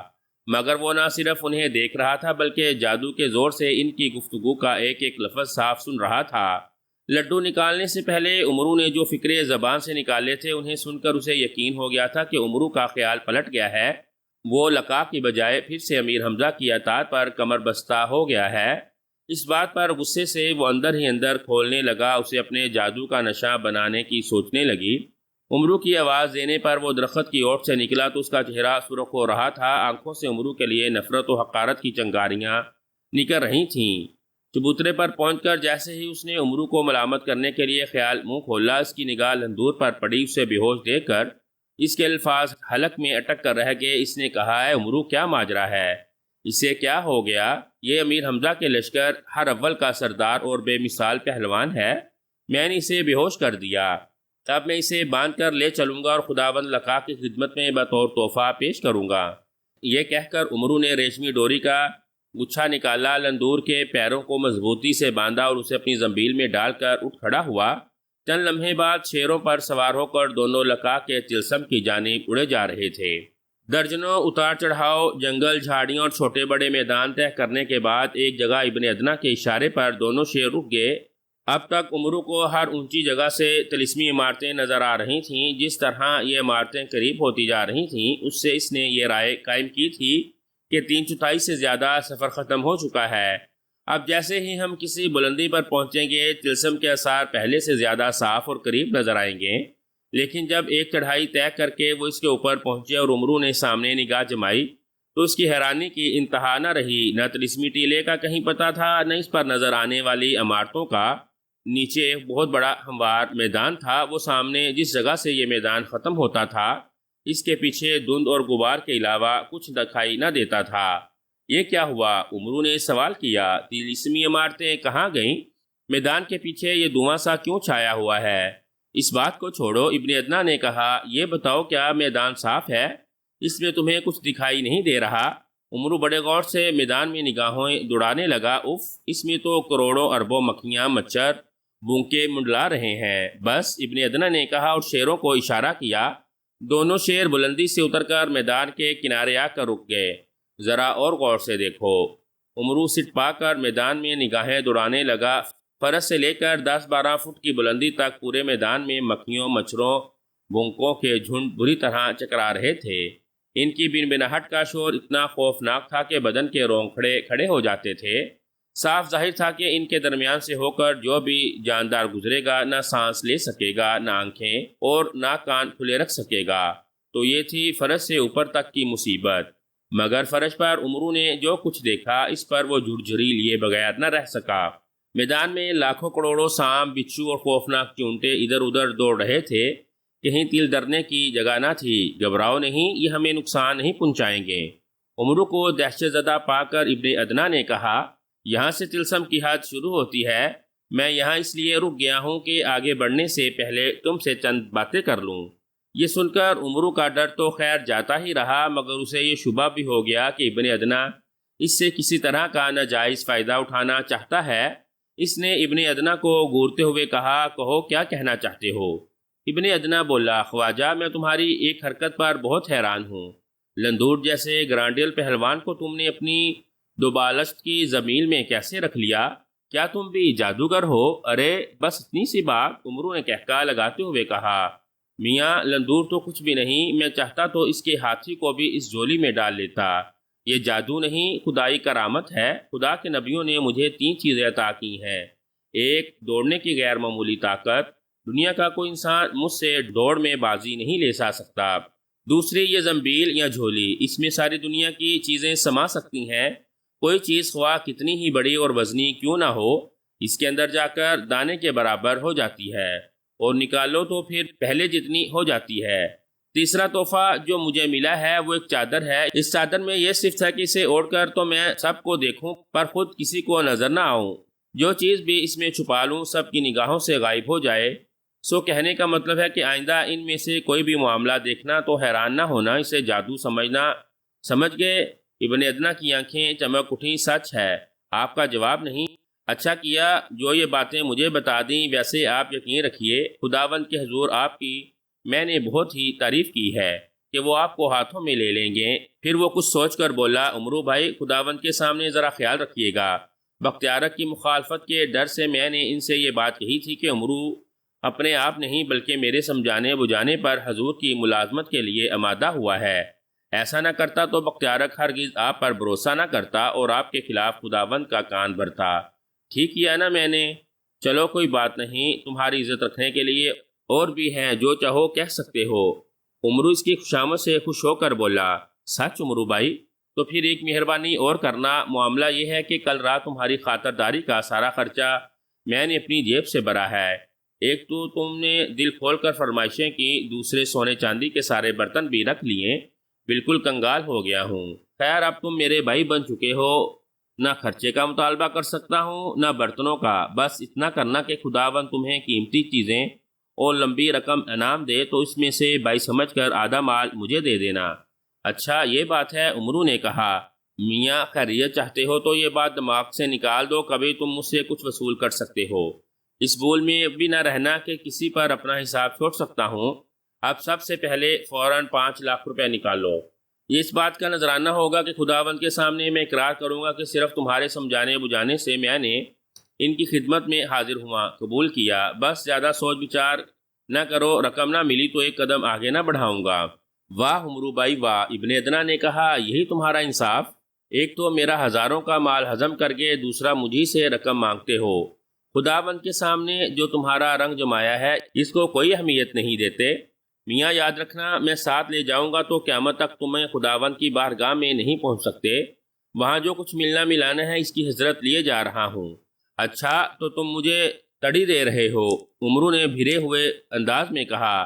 مگر وہ نہ صرف انہیں دیکھ رہا تھا بلکہ جادو کے زور سے ان کی گفتگو کا ایک ایک لفظ صاف سن رہا تھا۔ لڈو نکالنے سے پہلے عمرو نے جو فکرے زبان سے نکالے تھے انہیں سن کر اسے یقین ہو گیا تھا کہ عمرو کا خیال پلٹ گیا ہے، وہ لقا کی بجائے پھر سے امیر حمزہ کی اطاعت پر کمر بستہ ہو گیا ہے۔ اس بات پر غصے سے وہ اندر ہی اندر کھولنے لگا، اسے اپنے جادو کا نشہ بنانے کی سوچنے لگی۔ امرو کی آواز دینے پر وہ درخت کی اوٹ سے نکلا تو اس کا چہرہ سرخ ہو رہا تھا، آنکھوں سے امرو کے لیے نفرت و حقارت کی چنگاریاں نکل رہی تھیں۔ چبوترے پر پہنچ کر جیسے ہی اس نے امرو کو ملامت کرنے کے لیے خیال منہ کھولا، اس کی نگاہ لندور پر پڑی، اسے بے ہوش دیکھ کر اس کے الفاظ حلق میں اٹک کر رہ گئے۔ اس نے کہا، اے امرو، کیا ماجرا ہے؟ اسے کیا ہو گیا؟ یہ امیر حمزہ کے لشکر ہر اول کا سردار اور بے مثال پہلوان ہے، میں نے اسے بے ہوش کر دیا، اب میں اسے باندھ کر لے چلوں گا اور خداوند لقا کی خدمت میں بطور تحفہ پیش کروں گا۔ یہ کہہ کر امرو نے ریشمی ڈوری کا گچھا نکالا، لندور کے پیروں کو مضبوطی سے باندھا اور اسے اپنی زنبیل میں ڈال کر اٹھ کھڑا ہوا۔ چند لمحے بعد شیروں پر سوار ہو کر دونوں لقا کے تلسم کی جانب اڑے جا رہے تھے۔ درجنوں اتار چڑھاؤ، جنگل، جھاڑیاں اور چھوٹے بڑے میدان طے کرنے کے بعد ایک جگہ ابن ادنا کے اشارے پر دونوں شیر رک گئے۔ اب تک امرو کو ہر اونچی جگہ سے طلسمی عمارتیں نظر آ رہی تھیں۔ جس طرح یہ عمارتیں قریب ہوتی جا رہی تھیں، اس سے اس نے یہ رائے قائم کی تھی کہ 3/4 سے زیادہ سفر ختم ہو چکا ہے۔ اب جیسے ہی ہم کسی بلندی پر پہنچیں گے، طلسم کے آثار پہلے سے زیادہ صاف اور قریب نظر آئیں گے۔ لیکن جب ایک چڑھائی طے کر کے وہ اس کے اوپر پہنچے اور امرو نے سامنے نگاہ جمائی تو اس کی حیرانی کی انتہا نہ رہی۔ نہ طلسمی ٹیلے کا کہیں پتہ تھا، نہ اس پر نظر آنے والی عمارتوں کا۔ نیچے ایک بہت بڑا ہموار میدان تھا، وہ سامنے جس جگہ سے یہ میدان ختم ہوتا تھا، اس کے پیچھے دھند اور غبار کے علاوہ کچھ دکھائی نہ دیتا تھا۔ یہ کیا ہوا؟ امرو نے سوال کیا۔ طلسمی عمارتیں کہاں گئیں؟ میدان کے پیچھے یہ دھواں سا کیوں چھایا ہوا ہے؟ اس بات کو چھوڑو، ابن ادنا نے کہا، یہ بتاؤ کیا میدان صاف ہے؟ اس میں تمہیں کچھ دکھائی نہیں دے رہا؟ امرو بڑے غور سے میدان میں نگاہیں دوڑانے لگا۔ اف، اس میں تو کروڑوں اربوں مکھیاں، مچھر، بونکے منڈلا رہے ہیں۔ بس، ابن ادنا نے کہا اور شیروں کو اشارہ کیا۔ دونوں شیر بلندی سے اتر کر میدان کے کنارے آ کر رک گئے۔ ذرا اور غور سے دیکھو۔ امرو سٹ پا کر میدان میں نگاہیں دوڑانے لگا۔ فرش سے لے کر 10-12 فٹ کی بلندی تک پورے میدان میں مکھیوں، مچھروں، بونکوں کے جھنڈ بری طرح چکرا رہے تھے۔ ان کی بنبناہٹ کا شور اتنا خوفناک تھا کہ بدن کے رونگٹے کھڑے ہو جاتے تھے۔ صاف ظاہر تھا کہ ان کے درمیان سے ہو کر جو بھی جاندار گزرے گا، نہ سانس لے سکے گا، نہ آنکھیں اور نہ کان کھلے رکھ سکے گا۔ تو یہ تھی فرش سے اوپر تک کی مصیبت۔ مگر فرش پر امرو نے جو کچھ دیکھا، اس پر وہ جھرجھری لیے بغیر نہ رہ سکا۔ میدان میں لاکھوں کروڑوں سانپ، بچھو اور خوفناک چونٹے ادھر ادھر دوڑ رہے تھے۔ کہیں تل درنے کی جگہ نہ تھی۔ گھبراؤ نہیں، یہ ہمیں نقصان نہیں پہنچائیں گے۔ امرو کو دہشت زدہ پا کر ابن ادنا نے کہا، یہاں سے طلسم کی حد شروع ہوتی ہے۔ میں یہاں اس لیے رک گیا ہوں کہ آگے بڑھنے سے پہلے تم سے چند باتیں کر لوں۔ یہ سن کر امرو کا ڈر تو خیر جاتا ہی رہا، مگر اسے یہ شبہ بھی ہو گیا کہ ابن ادنا اس سے کسی طرح کا ناجائز فائدہ اٹھانا چاہتا ہے۔ اس نے ابن ادنا کو گورتے ہوئے کہا، کہو کیا کہنا چاہتے ہو؟ ابن ادنا بولا، خواجہ، میں تمہاری ایک حرکت پر بہت حیران ہوں۔ لندور جیسے گرانڈیل پہلوان کو تم نے اپنی دوبالشت کی زمین میں کیسے رکھ لیا؟ کیا تم بھی جادوگر ہو؟ ارے بس اتنی سی بات، امرو نے کہکا لگاتے ہوئے کہا۔ میاں، لندور تو کچھ بھی نہیں، میں چاہتا تو اس کے ہاتھی کو بھی اس جھولی میں ڈال لیتا۔ یہ جادو نہیں، خدائی کرامت ہے۔ خدا کے نبیوں نے مجھے 3 چیزیں عطا کی ہیں۔ ایک، دوڑنے کی غیر معمولی طاقت، دنیا کا کوئی انسان مجھ سے دوڑ میں بازی نہیں لے سکتا۔ دوسری، یہ زنبیل یا جھولی، اس میں ساری دنیا کی چیزیں سما سکتی ہیں۔ کوئی چیز خواہ کتنی ہی بڑی اور وزنی کیوں نہ ہو، اس کے اندر جا کر دانے کے برابر ہو جاتی ہے، اور نکالو تو پھر پہلے جتنی ہو جاتی ہے۔ تیسرا تحفہ جو مجھے ملا ہے وہ ایک چادر ہے۔ اس چادر میں یہ صفت ہے کہ اسے اوڑھ کر تو میں سب کو دیکھوں پر خود کسی کو نظر نہ آؤں۔ جو چیز بھی اس میں چھپا لوں سب کی نگاہوں سے غائب ہو جائے۔ سو کہنے کا مطلب ہے کہ آئندہ ان میں سے کوئی بھی معاملہ دیکھنا تو حیران نہ ہونا، اسے جادو سمجھنا۔ سمجھ گئے؟ ابن ادنا کی آنکھیں چمک اٹھیں۔ سچ ہے، آپ کا جواب نہیں۔ اچھا کیا جو یہ باتیں مجھے بتا دیں۔ ویسے آپ یقین رکھیے، خداوند کے حضور آپ کی میں نے بہت ہی تعریف کی ہے کہ وہ آپ کو ہاتھوں میں لے لیں گے۔ پھر وہ کچھ سوچ کر بولا، امرو بھائی، خداوند کے سامنے ذرا خیال رکھیے گا۔ بختیارک کی مخالفت کے ڈر سے میں نے ان سے یہ بات کہی تھی کہ امرو اپنے آپ نہیں بلکہ میرے سمجھانے بجھانے پر حضور کی ملازمت کے لیے آمادہ ہوا ہے۔ ایسا نہ کرتا تو بختیارک ہرگز آپ پر بھروسہ نہ کرتا اور آپ کے خلاف خداوند کا کان بھرتا۔ ٹھیک کیا نا میں نے؟ چلو کوئی بات نہیں، تمہاری عزت رکھنے کے لیے اور بھی ہیں، جو چاہو کہہ سکتے ہو۔ عمرو اس کی خوشامد سے خوش ہو کر بولا، سچ عمرو بھائی؟ تو پھر ایک مہربانی اور کرنا، معاملہ یہ ہے کہ کل رات تمہاری خاطرداری کا سارا خرچہ میں نے اپنی جیب سے بھرا ہے۔ ایک تو تم نے دل کھول کر فرمائشیں کی، دوسرے سونے چاندی کے سارے برتن بھی رکھ لیے، بالکل کنگال ہو گیا ہوں۔ خیر اب تم میرے بھائی بن چکے ہو، نہ خرچے کا مطالبہ کر سکتا ہوں نہ برتنوں کا، بس اتنا کرنا کہ خداوند تمہیں قیمتی چیزیں اور لمبی رقم انعام دے تو اس میں سے بائی سمجھ کر آدھا مال مجھے دے دینا۔ اچھا یہ بات ہے، عمرو نے کہا۔ میاں خیریت چاہتے ہو تو یہ بات دماغ سے نکال دو، کبھی تم مجھ سے کچھ وصول کر سکتے ہو، اس بول میں بھی نہ رہنا کہ کسی پر اپنا حساب چھوڑ سکتا ہوں۔ اب سب سے پہلے فوراً 5 لاکھ روپے نکالو۔ یہ اس بات کا نذرانہ ہوگا کہ خداوند کے سامنے میں اقرار کروں گا کہ صرف تمہارے سمجھانے بجھانے سے میں نے ان کی خدمت میں حاضر ہوا، قبول کیا، بس زیادہ سوچ بچار نہ کرو، رقم نہ ملی تو ایک قدم آگے نہ بڑھاؤں گا۔ واہ عمرو بھائی واہ، ابن ادنا نے کہا، یہی تمہارا انصاف؟ ایک تو میرا ہزاروں کا مال ہضم کر کے دوسرا مجھی سے رقم مانگتے ہو، خداوند کے سامنے جو تمہارا رنگ جمایا ہے اس کو کوئی اہمیت نہیں دیتے۔ میاں یاد رکھنا، میں ساتھ لے جاؤں گا تو قیامت تک تمہیں خداوند کی بارگاہ میں نہیں پہنچ سکتے، وہاں جو کچھ ملنا ملانا ہے اس کی حضرت لیے جا رہا ہوں۔ اچھا تو تم مجھے تڑی دے رہے ہو؟ عمرو نے بھرے ہوئے انداز میں کہا،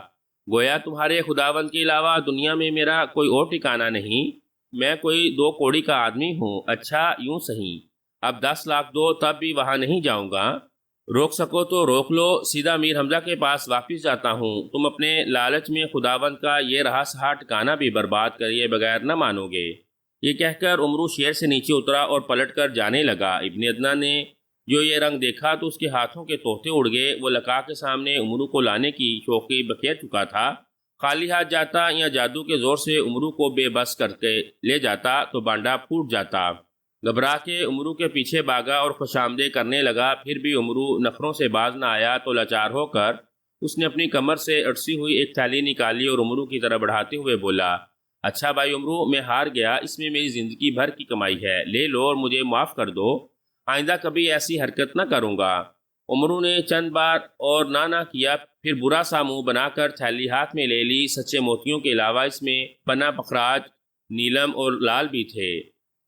گویا تمہارے خداوند کے علاوہ دنیا میں میرا کوئی اور ٹھکانہ نہیں، میں کوئی 2 کوڑی کا آدمی ہوں۔ اچھا یوں صحیح، اب 10 لاکھ دو تب بھی وہاں نہیں جاؤں گا، روک سکو تو روک لو، سیدھا میر حمزہ کے پاس واپس جاتا ہوں، تم اپنے لالچ میں خداوند کا یہ رہا سہا ٹھکانہ بھی برباد کریے بغیر نہ مانو گے۔ یہ کہہ کر عمرو شیر سے نیچے اترا اور پلٹ کر جانے لگا۔ ابن ادنا نے جو یہ رنگ دیکھا تو اس کے ہاتھوں کے طوطے اڑ گئے، وہ لقا کے سامنے عمرو کو لانے کی شوقی بکھیر چکا تھا، خالی ہاتھ جاتا یا جادو کے زور سے عمرو کو بے بس کر کے لے جاتا تو بانڈا پھوٹ جاتا۔ گھبرا کے عمرو کے پیچھے بھاگا اور خوش آمدید کرنے لگا، پھر بھی عمرو نخروں سے باز نہ آیا تو لاچار ہو کر اس نے اپنی کمر سے اٹسی ہوئی ایک تھیلی نکالی اور عمرو کی طرف بڑھاتے ہوئے بولا، اچھا بھائی عمرو، میں ہار گیا، اس میں میری زندگی بھر کی کمائی ہے، لے لو اور مجھے معاف کر دو، آئندہ کبھی ایسی حرکت نہ کروں گا۔ عمرو نے چند بار اور نہ کیا، پھر برا سا منہ بنا کر تھیلی ہاتھ میں لے لی۔ سچے موتیوں کے علاوہ اس میں پنا پخراج، نیلم اور لال بھی تھے،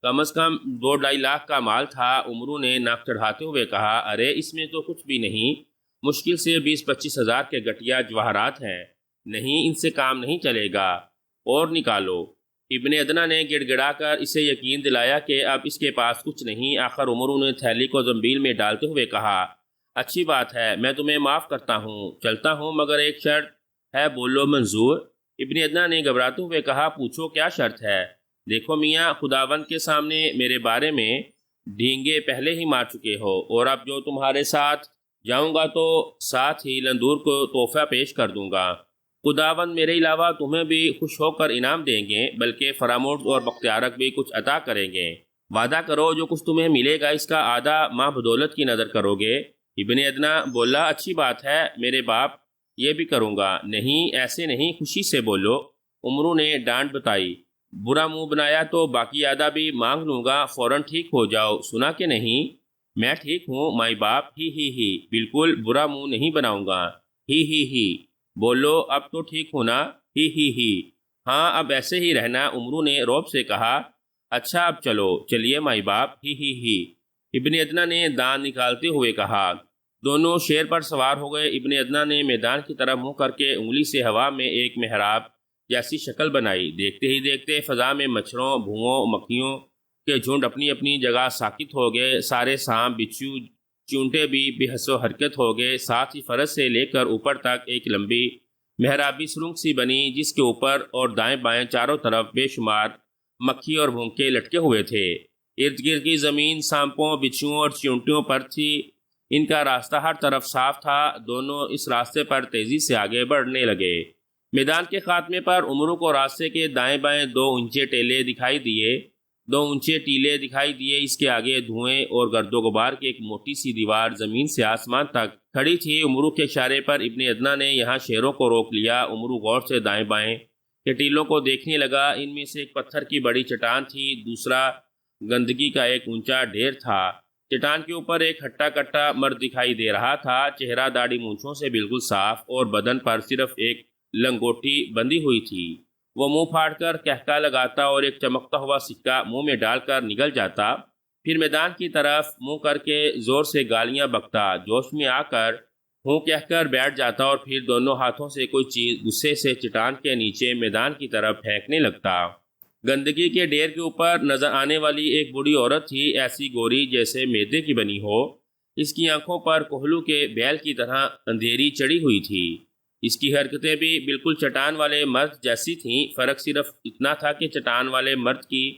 کم از کم 2-2.5 لاکھ کا مال تھا۔ عمرو نے ناک چڑھاتے ہوئے کہا، ارے اس میں تو کچھ بھی نہیں، مشکل سے 20-25 ہزار کے گٹیا جواہرات ہیں، نہیں ان سے کام نہیں چلے گا، اور نکالو۔ ابن ادنا نے گڑ گڑا کر اسے یقین دلایا کہ اب اس کے پاس کچھ نہیں۔ آخر عمرو نے تھیلی کو زنبیل میں ڈالتے ہوئے کہا، اچھی بات ہے، میں تمہیں معاف کرتا ہوں، چلتا ہوں، مگر ایک شرط ہے، بولو منظور؟ ابن ادنا نے گھبراتے ہوئے کہا، پوچھو کیا شرط ہے؟ دیکھو میاں، خداوند کے سامنے میرے بارے میں ڈھینگے پہلے ہی مار چکے ہو، اور اب جو تمہارے ساتھ جاؤں گا تو ساتھ ہی لندور کو تحفہ پیش کر دوں گا۔ خداوند میرے علاوہ تمہیں بھی خوش ہو کر انعام دیں گے، بلکہ فرامرد اور بختیارک بھی کچھ عطا کریں گے۔ وعدہ کرو جو کچھ تمہیں ملے گا اس کا آدھا ماں بدولت کی نظر کرو گے۔ ابن ادنا بولا، اچھی بات ہے میرے باپ، یہ بھی کروں گا۔ نہیں ایسے نہیں، خوشی سے بولو۔ عمرو نے ڈانٹ بتائی، برا منہ بنایا تو باقی آدھا بھی مانگ لوں گا، فوراً ٹھیک ہو جاؤ، سنا کہ نہیں؟ میں ٹھیک ہوں مائی باپ، ہی بالکل برا منہ نہیں بناؤں گا، ہی بولو، اب تو ٹھیک ہونا، ہی ہاں اب ایسے ہی رہنا۔ عمرو نے روب سے کہا، اچھا اب چلو، چلیے مائی باپ، ہی ابن ادنا نے دان نکالتے ہوئے کہا۔ دونوں شیر پر سوار ہو گئے۔ ابن ادنا نے میدان کی طرف منہ کر کے انگلی سے ہوا میں ایک محراب جیسی شکل بنائی۔ دیکھتے ہی دیکھتے فضا میں مچھروں، بھوؤں، مکھیوں کے جھنڈ اپنی اپنی جگہ ساکت ہو گئے، سارے سانپ، بچھو، چونٹے بھی بے حس و حرکت ہو گئے، ساتھ ہی فرش سے لے کر اوپر تک ایک لمبی محرابی سرنگ سی بنی، جس کے اوپر اور دائیں بائیں چاروں طرف بے شمار مکھی اور بھونکے لٹکے ہوئے تھے۔ ارد گرد کی زمین سانپوں، بچھوؤں اور چونٹیوں پر تھی، ان کا راستہ ہر طرف صاف تھا۔ دونوں اس راستے پر تیزی سے آگے بڑھنے لگے۔ میدان کے خاتمے پر عمرو کو راستے کے دائیں بائیں 2 اونچے ٹیلے دکھائی دیے، اس کے آگے دھوئیں اور گرد و غبار کی ایک موٹی سی دیوار زمین سے آسمان تک کھڑی تھی۔ عمرو کے اشارے پر ابن ادنا نے یہاں شیروں کو روک لیا۔ عمرو غور سے دائیں بائیں کے ٹیلوں کو دیکھنے لگا، ان میں سے ایک پتھر کی بڑی چٹان تھی، دوسرا گندگی کا ایک اونچا ڈھیر تھا، چٹان کے اوپر ایک ہٹا کٹا مرد دکھائی دے رہا تھا، چہرہ داڑھی مونچھوں سے بالکل صاف اور بدن پر صرف ایک لنگوٹی بندھی ہوئی تھی۔ وہ منہ پھاڑ کر کہکا لگاتا اور ایک چمکتا ہوا سکہ منہ میں ڈال کر نگل جاتا، پھر میدان کی طرف منہ کر کے زور سے گالیاں بکتا، جوش میں آ کر ہوں کہہ کر بیٹھ جاتا اور پھر دونوں ہاتھوں سے کوئی چیز غصے سے چٹان کے نیچے میدان کی طرف پھینکنے لگتا۔ گندگی کے ڈھیر کے اوپر نظر آنے والی ایک بوڑھی عورت تھی، ایسی گوری جیسے میدے کی بنی ہو۔ اس کی آنکھوں پر کوہلو کے بیل کی طرح اندھیری چڑھی ہوئی تھی۔ اس کی حرکتیں بھی بالکل چٹان والے مرد جیسی تھیں، فرق صرف اتنا تھا کہ چٹان والے مرد کی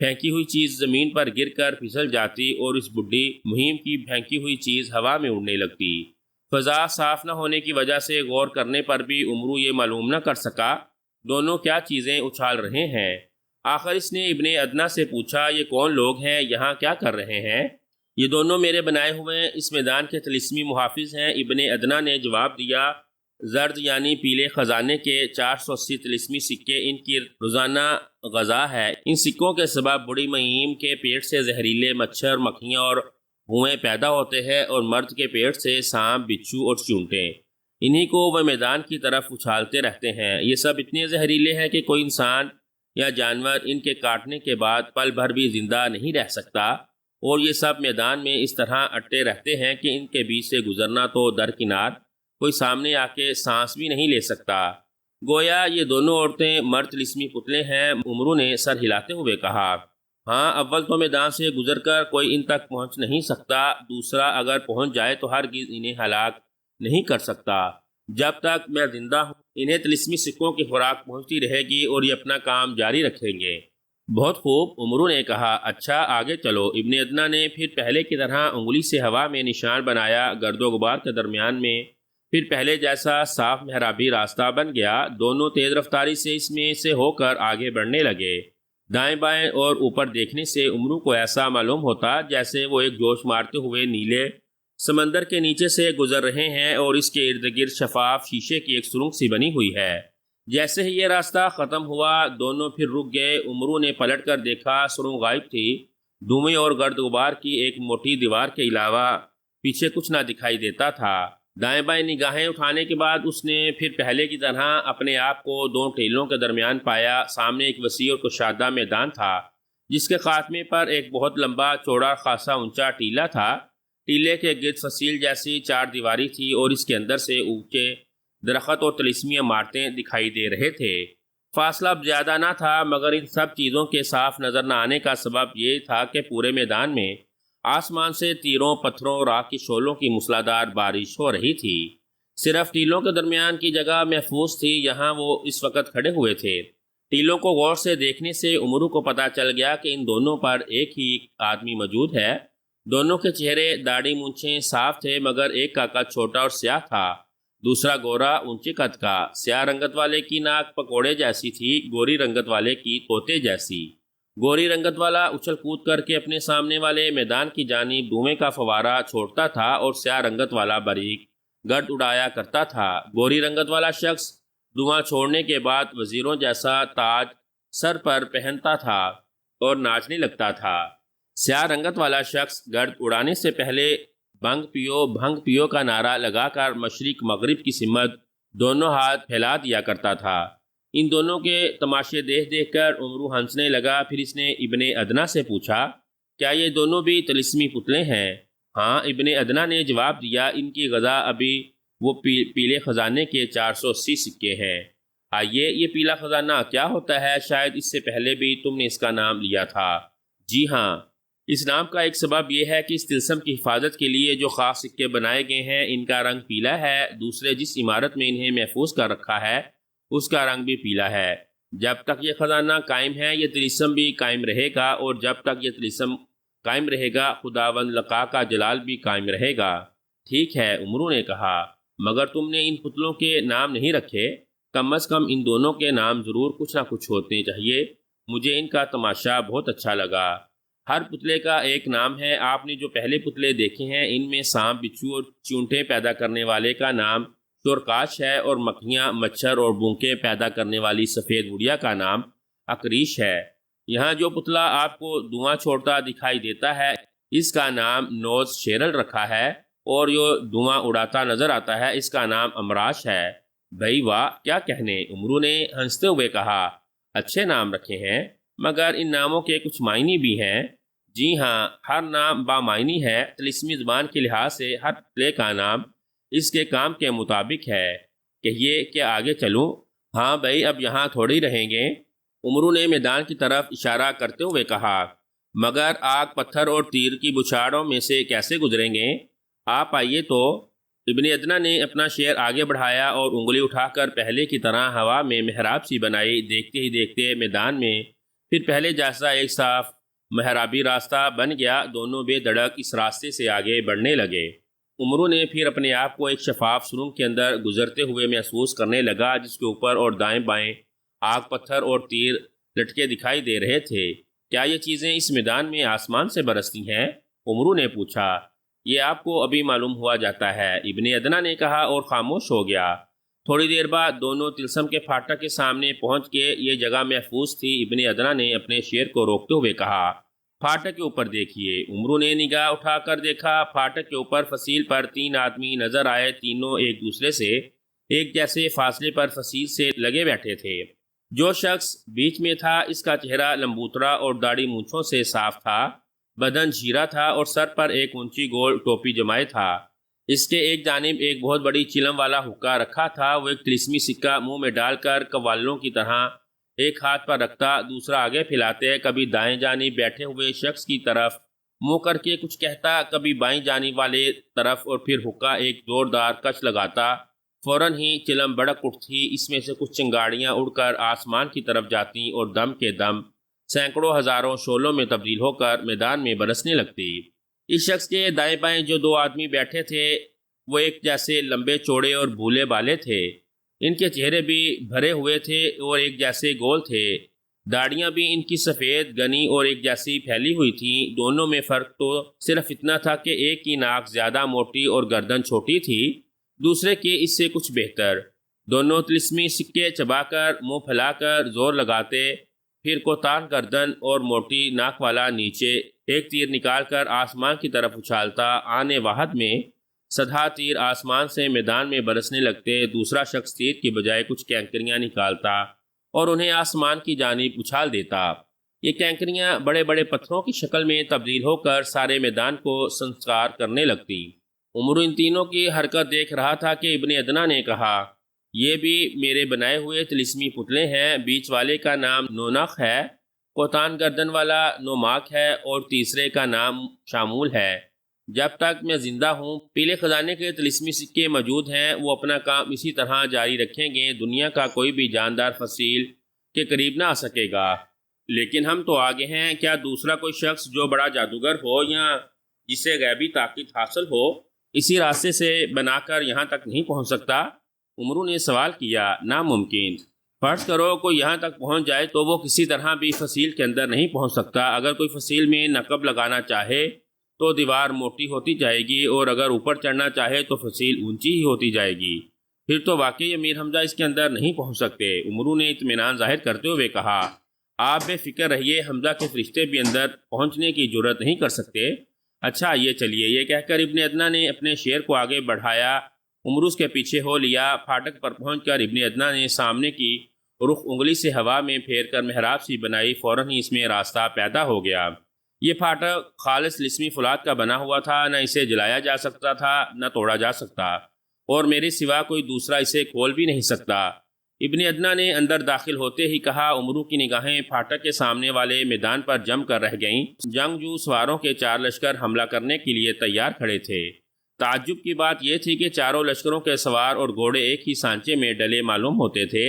پھینکی ہوئی چیز زمین پر گر کر پھسل جاتی اور اس بڈھی مہم کی پھینکی ہوئی چیز ہوا میں اڑنے لگتی۔ فضا صاف نہ ہونے کی وجہ سے غور کرنے پر بھی عمرو یہ معلوم نہ کر سکا دونوں کیا چیزیں اچھال رہے ہیں۔ آخر اس نے ابن ادنیٰ سے پوچھا، یہ کون لوگ ہیں، یہاں کیا کر رہے ہیں؟ یہ دونوں میرے بنائے ہوئے اس میدان کے طلسمی محافظ ہیں، ابن ادنیٰ نے جواب دیا۔ زرد یعنی پیلے خزانے کے 480 طلسمی سکے ان کی روزانہ غذا ہے۔ ان سکوں کے سبب بڑی مہیم کے پیٹ سے زہریلے مچھر، مکھیاں اور ہوئیں پیدا ہوتے ہیں اور مرد کے پیٹ سے سانپ، بچھو اور چیونٹیں۔ انہی کو وہ میدان کی طرف اچھالتے رہتے ہیں۔ یہ سب اتنے زہریلے ہیں کہ کوئی انسان یا جانور ان کے کاٹنے کے بعد پل بھر بھی زندہ نہیں رہ سکتا، اور یہ سب میدان میں اس طرح اٹے رہتے ہیں کہ ان کے بیچ سے گزرنا تو درکنار، کوئی سامنے آ کے سانس بھی نہیں لے سکتا۔ گویا یہ دونوں عورتیں مرد طلسمی پتلے ہیں، عمرو نے سر ہلاتے ہوئے کہا۔ ہاں، اول تو میدان سے گزر کر کوئی ان تک پہنچ نہیں سکتا، دوسرا اگر پہنچ جائے تو ہرگز انہیں ہلاک نہیں کر سکتا۔ جب تک میں زندہ ہوں انہیں طلسمی سکوں کی خوراک پہنچتی رہے گی اور یہ اپنا کام جاری رکھیں گے۔ بہت خوب، عمرو نے کہا۔ اچھا آگے چلو۔ ابن ادنیٰ نے پھر پہلے کی طرح انگلی سے ہوا میں نشان بنایا، گرد و غبار کے درمیان میں پھر پہلے جیسا صاف محرابی راستہ بن گیا۔ دونوں تیز رفتاری سے اس میں سے ہو کر آگے بڑھنے لگے۔ دائیں بائیں اور اوپر دیکھنے سے عمرو کو ایسا معلوم ہوتا جیسے وہ ایک جوش مارتے ہوئے نیلے سمندر کے نیچے سے گزر رہے ہیں اور اس کے ارد گرد شفاف شیشے کی ایک سرنگ سی بنی ہوئی ہے۔ جیسے ہی یہ راستہ ختم ہوا دونوں پھر رک گئے۔ عمرو نے پلٹ کر دیکھا، سرنگ غائب تھی۔ دھوئیں اور گرد غبار کی ایک موٹی دیوار کے علاوہ پیچھے کچھ نہ دکھائی دیتا تھا۔ دائیں بائیں نگاہیں اٹھانے کے بعد اس نے پھر پہلے کی طرح اپنے آپ کو دو ٹیلوں کے درمیان پایا۔ سامنے ایک وسیع اور کشادہ میدان تھا جس کے خاتمے پر ایک بہت لمبا چوڑا خاصا اونچا ٹیلہ تھا۔ ٹیلے کے گرد فصیل جیسی چار دیواری تھی اور اس کے اندر سے اونچے درخت اور طلسمی عمارتیں دکھائی دے رہے تھے۔ فاصلہ اب زیادہ نہ تھا، مگر ان سب چیزوں کے صاف نظر نہ آنے کا سبب یہ تھا کہ پورے میدان میں آسمان سے تیروں، پتھروں اور آگ کی شعلوں کی موسلادھار بارش ہو رہی تھی۔ صرف ٹیلوں کے درمیان کی جگہ محفوظ تھی، یہاں وہ اس وقت کھڑے ہوئے تھے۔ ٹیلوں کو غور سے دیکھنے سے عمرو کو پتہ چل گیا کہ ان دونوں پر ایک ہی آدمی موجود ہے۔ دونوں کے چہرے، داڑھی، مونچھیں صاف تھے، مگر ایک کا قد چھوٹا اور سیاہ تھا، دوسرا گورا اونچے قد کا۔ سیاہ رنگت والے کی ناک پکوڑے جیسی تھی، گوری رنگت والے کی طوطے جیسی۔ گوری رنگت والا اچھل کود کر کے اپنے سامنے والے میدان کی جانب دھوئیں کا فوارہ چھوڑتا تھا اور سیاہ رنگت والا باریک گرد اڑایا کرتا تھا۔ گوری رنگت والا شخص دھواں چھوڑنے کے بعد وزیروں جیسا تاج سر پر پہنتا تھا اور ناچنے لگتا تھا۔ سیاہ رنگت والا شخص گرد اڑانے سے پہلے بھنگ پیو کا نعرہ لگا کر مشرق مغرب کی سمت دونوں ہاتھ پھیلا دیا کرتا تھا۔ ان دونوں کے تماشے دیکھ دیکھ کر عمرو ہنسنے لگا۔ پھر اس نے ابن ادنیٰ سے پوچھا، کیا یہ دونوں بھی طلسمی پتلے ہیں؟ ہاں، ابن ادنیٰ نے جواب دیا، ان کی غذا ابھی وہ پیلے خزانے کے 480 سکے ہیں۔ آئیے، یہ پیلا خزانہ کیا ہوتا ہے؟ شاید اس سے پہلے بھی تم نے اس کا نام لیا تھا۔ جی ہاں، اس نام کا ایک سبب یہ ہے کہ اس طلسم کی حفاظت کے لیے جو خاص سکے بنائے گئے ہیں ان کا رنگ پیلا ہے، دوسرے جس عمارت میں انہیں محفوظ کر رکھا ہے اس کا رنگ بھی پیلا ہے۔ جب تک یہ خزانہ قائم ہے یہ طلسم بھی قائم رہے گا، اور جب تک یہ طلسم قائم رہے گا خداوند لقا کا جلال بھی قائم رہے گا۔ ٹھیک ہے، عمرو نے کہا، مگر تم نے ان پتلوں کے نام نہیں رکھے۔ کم از کم ان دونوں کے نام ضرور کچھ نہ کچھ ہونے چاہیے۔ مجھے ان کا تماشا بہت اچھا لگا۔ ہر پتلے کا ایک نام ہے۔ آپ نے جو پہلے پتلے دیکھے ہیں ان میں سانپ، بچھو اور چیونٹیں پیدا کرنے والے کا نام شورکاش ہے، اور مکھیاں، مچھر اور بونکیں پیدا کرنے والی سفید گڑیا کا نام اکریش ہے۔ یہاں جو پتلا آپ کو دھواں چھوڑتا دکھائی دیتا ہے اس کا نام نوز شیرل رکھا ہے، اور جو دھواں اڑاتا نظر آتا ہے اس کا نام امراش ہے۔ بھئی واہ، کیا کہنے، امرو نے ہنستے ہوئے کہا۔ اچھے نام رکھے ہیں، مگر ان ناموں کے کچھ معنی بھی ہیں۔ جی ہاں، ہر نام بامعنی ہے۔ طلسمی زبان کے لحاظ سے ہر پتلے کا نام اس کے کام کے مطابق ہے۔ کہیے کہ آگے چلوں؟ ہاں بھائی، اب یہاں تھوڑی رہیں گے، امرو نے میدان کی طرف اشارہ کرتے ہوئے کہا۔ مگر آگ، پتھر اور تیر کی بچھاڑوں میں سے کیسے گزریں گے؟ آپ آئیے تو۔ ابن ادنا نے اپنا شیر آگے بڑھایا اور انگلی اٹھا کر پہلے کی طرح ہوا میں محراب سی بنائی۔ دیکھتے ہی دیکھتے میدان میں پھر پہلے جیسا ایک صاف محرابی راستہ بن گیا۔ دونوں بے دھڑک اس راستے سے آگے بڑھنے لگے۔ امرو نے پھر اپنے آپ کو ایک شفاف سرنگ کے اندر گزرتے ہوئے محسوس کرنے لگا، جس کے اوپر اور دائیں بائیں آگ، پتھر اور تیر لٹکے دکھائی دے رہے تھے۔ کیا یہ چیزیں اس میدان میں آسمان سے برستی ہیں؟ امرو نے پوچھا۔ یہ آپ کو ابھی معلوم ہوا جاتا ہے، ابن ادنا نے کہا اور خاموش ہو گیا۔ تھوڑی دیر بعد دونوں طلسم کے پھاٹک کے سامنے پہنچ کے یہ جگہ محفوظ تھی۔ ابن ادنا نے اپنے شیر کو روکتے ہوئے کہا، پھاٹک کے اوپر دیکھیے۔ امرو نے نگاہ اٹھا کر دیکھا۔ پھاٹک کے اوپر فصیل پر 3 آدمی نظر آئے۔ تینوں ایک دوسرے سے ایک جیسے فاصلے پر فصیل سے لگے بیٹھے تھے۔ جو شخص بیچ میں تھا اس کا چہرہ لمبوترا اور داڑھی مونچھوں سے صاف تھا، بدن جھیرا تھا اور سر پر ایک اونچی گول ٹوپی جمائے تھا۔ اس کے ایک جانب ایک بہت بڑی چلم والا حقہ رکھا تھا۔ وہ ایک طلسمی سکہ منہ میں ڈال کر قوالوں کی طرح ایک ہاتھ پر رکھتا، دوسرا آگے پھیلاتے، کبھی دائیں جانب بیٹھے ہوئے شخص کی طرف منہ کر کے کچھ کہتا، کبھی بائیں جانب والے طرف، اور پھر حقہ ایک زوردار کش لگاتا۔ فوراً ہی چلم بڑک اٹھتی، اس میں سے کچھ چنگاڑیاں اڑ کر آسمان کی طرف جاتی اور دم کے دم سینکڑوں ہزاروں شعلوں میں تبدیل ہو کر میدان میں برسنے لگتی۔ اس شخص کے دائیں بائیں جو 2 آدمی بیٹھے تھے وہ ایک جیسے لمبے چوڑے اور بھولے بالے تھے۔ ان کے چہرے بھی بھرے ہوئے تھے اور ایک جیسے گول تھے۔ داڑیاں بھی ان کی سفید، گھنی اور ایک جیسی پھیلی ہوئی تھیں۔ دونوں میں فرق تو صرف اتنا تھا کہ ایک کی ناک زیادہ موٹی اور گردن چھوٹی تھی، دوسرے کی اس سے کچھ بہتر۔ دونوں طلسمی سکے چبا کر منہ پھیلا کر زور لگاتے، پھر کوتاہ گردن اور موٹی ناک والا نیچے ایک تیر نکال کر آسمان کی طرف اچھالتا۔ آنے واحد میں سدھا تیر آسمان سے میدان میں برسنے لگتے۔ دوسرا شخص تیر کی بجائے کچھ کینکریاں نکالتا اور انہیں آسمان کی جانب اچھال دیتا۔ یہ کینکریاں بڑے بڑے پتھروں کی شکل میں تبدیل ہو کر سارے میدان کو سنسکار کرنے لگتی۔ امرو ان تینوں کی حرکت دیکھ رہا تھا کہ ابن ادنا نے کہا، یہ بھی میرے بنائے ہوئے طلسمی پتلے ہیں۔ بیچ والے کا نام نونخ ہے، کوتان گردن والا نوماک ہے، اور تیسرے کا نام شامول ہے۔ جب تک میں زندہ ہوں پیلے خزانے کے طلسمی سکے موجود ہیں، وہ اپنا کام اسی طرح جاری رکھیں گے۔ دنیا کا کوئی بھی جاندار فصیل کے قریب نہ آ سکے گا۔ لیکن ہم تو آگے ہیں، کیا دوسرا کوئی شخص جو بڑا جادوگر ہو یا جسے غیبی طاقت حاصل ہو اسی راستے سے بنا کر یہاں تک نہیں پہنچ سکتا؟ امرو نے سوال کیا۔ ناممکن۔ فرض کرو کوئی یہاں تک پہنچ جائے تو وہ کسی طرح بھی فصیل کے اندر نہیں پہنچ سکتا۔ اگر کوئی فصیل میں نقب لگانا چاہے تو دیوار موٹی ہوتی جائے گی، اور اگر اوپر چڑھنا چاہے تو فصیل اونچی ہی ہوتی جائے گی۔ پھر تو واقعی امیر حمزہ اس کے اندر نہیں پہنچ سکتے۔ امرو نے اطمینان ظاہر کرتے ہوئے کہا، آپ بے فکر رہیے، حمزہ کے فرشتے بھی اندر پہنچنے کی جرات نہیں کر سکتے۔ اچھا یہ چلیے۔ یہ کہہ کر ابن ادنا نے اپنے شیر کو آگے بڑھایا۔ امرو اس کے پیچھے ہو لیا۔ پھاٹک پر پہنچ کر ابن ادنا نے سامنے کی رخ انگلی سے ہوا میں پھیر کر محراب سی بنائی۔ فوراً ہی اس میں راستہ پیدا ہو گیا۔ یہ پھاٹک خالص لسمی فولاد کا بنا ہوا تھا، نہ اسے جلایا جا سکتا تھا نہ توڑا جا سکتا، اور میرے سوا کوئی دوسرا اسے کھول بھی نہیں سکتا۔ ابن ادنا نے اندر داخل ہوتے ہی کہا۔ امرو کی نگاہیں پھاٹک کے سامنے والے میدان پر جم کر رہ گئیں۔ جنگجو سواروں کے 4 لشکر حملہ کرنے کے لیے تیار کھڑے تھے۔ تعجب کی بات یہ تھی کہ چاروں لشکروں کے سوار اور گھوڑے ایک ہی سانچے میں ڈلے معلوم ہوتے تھے۔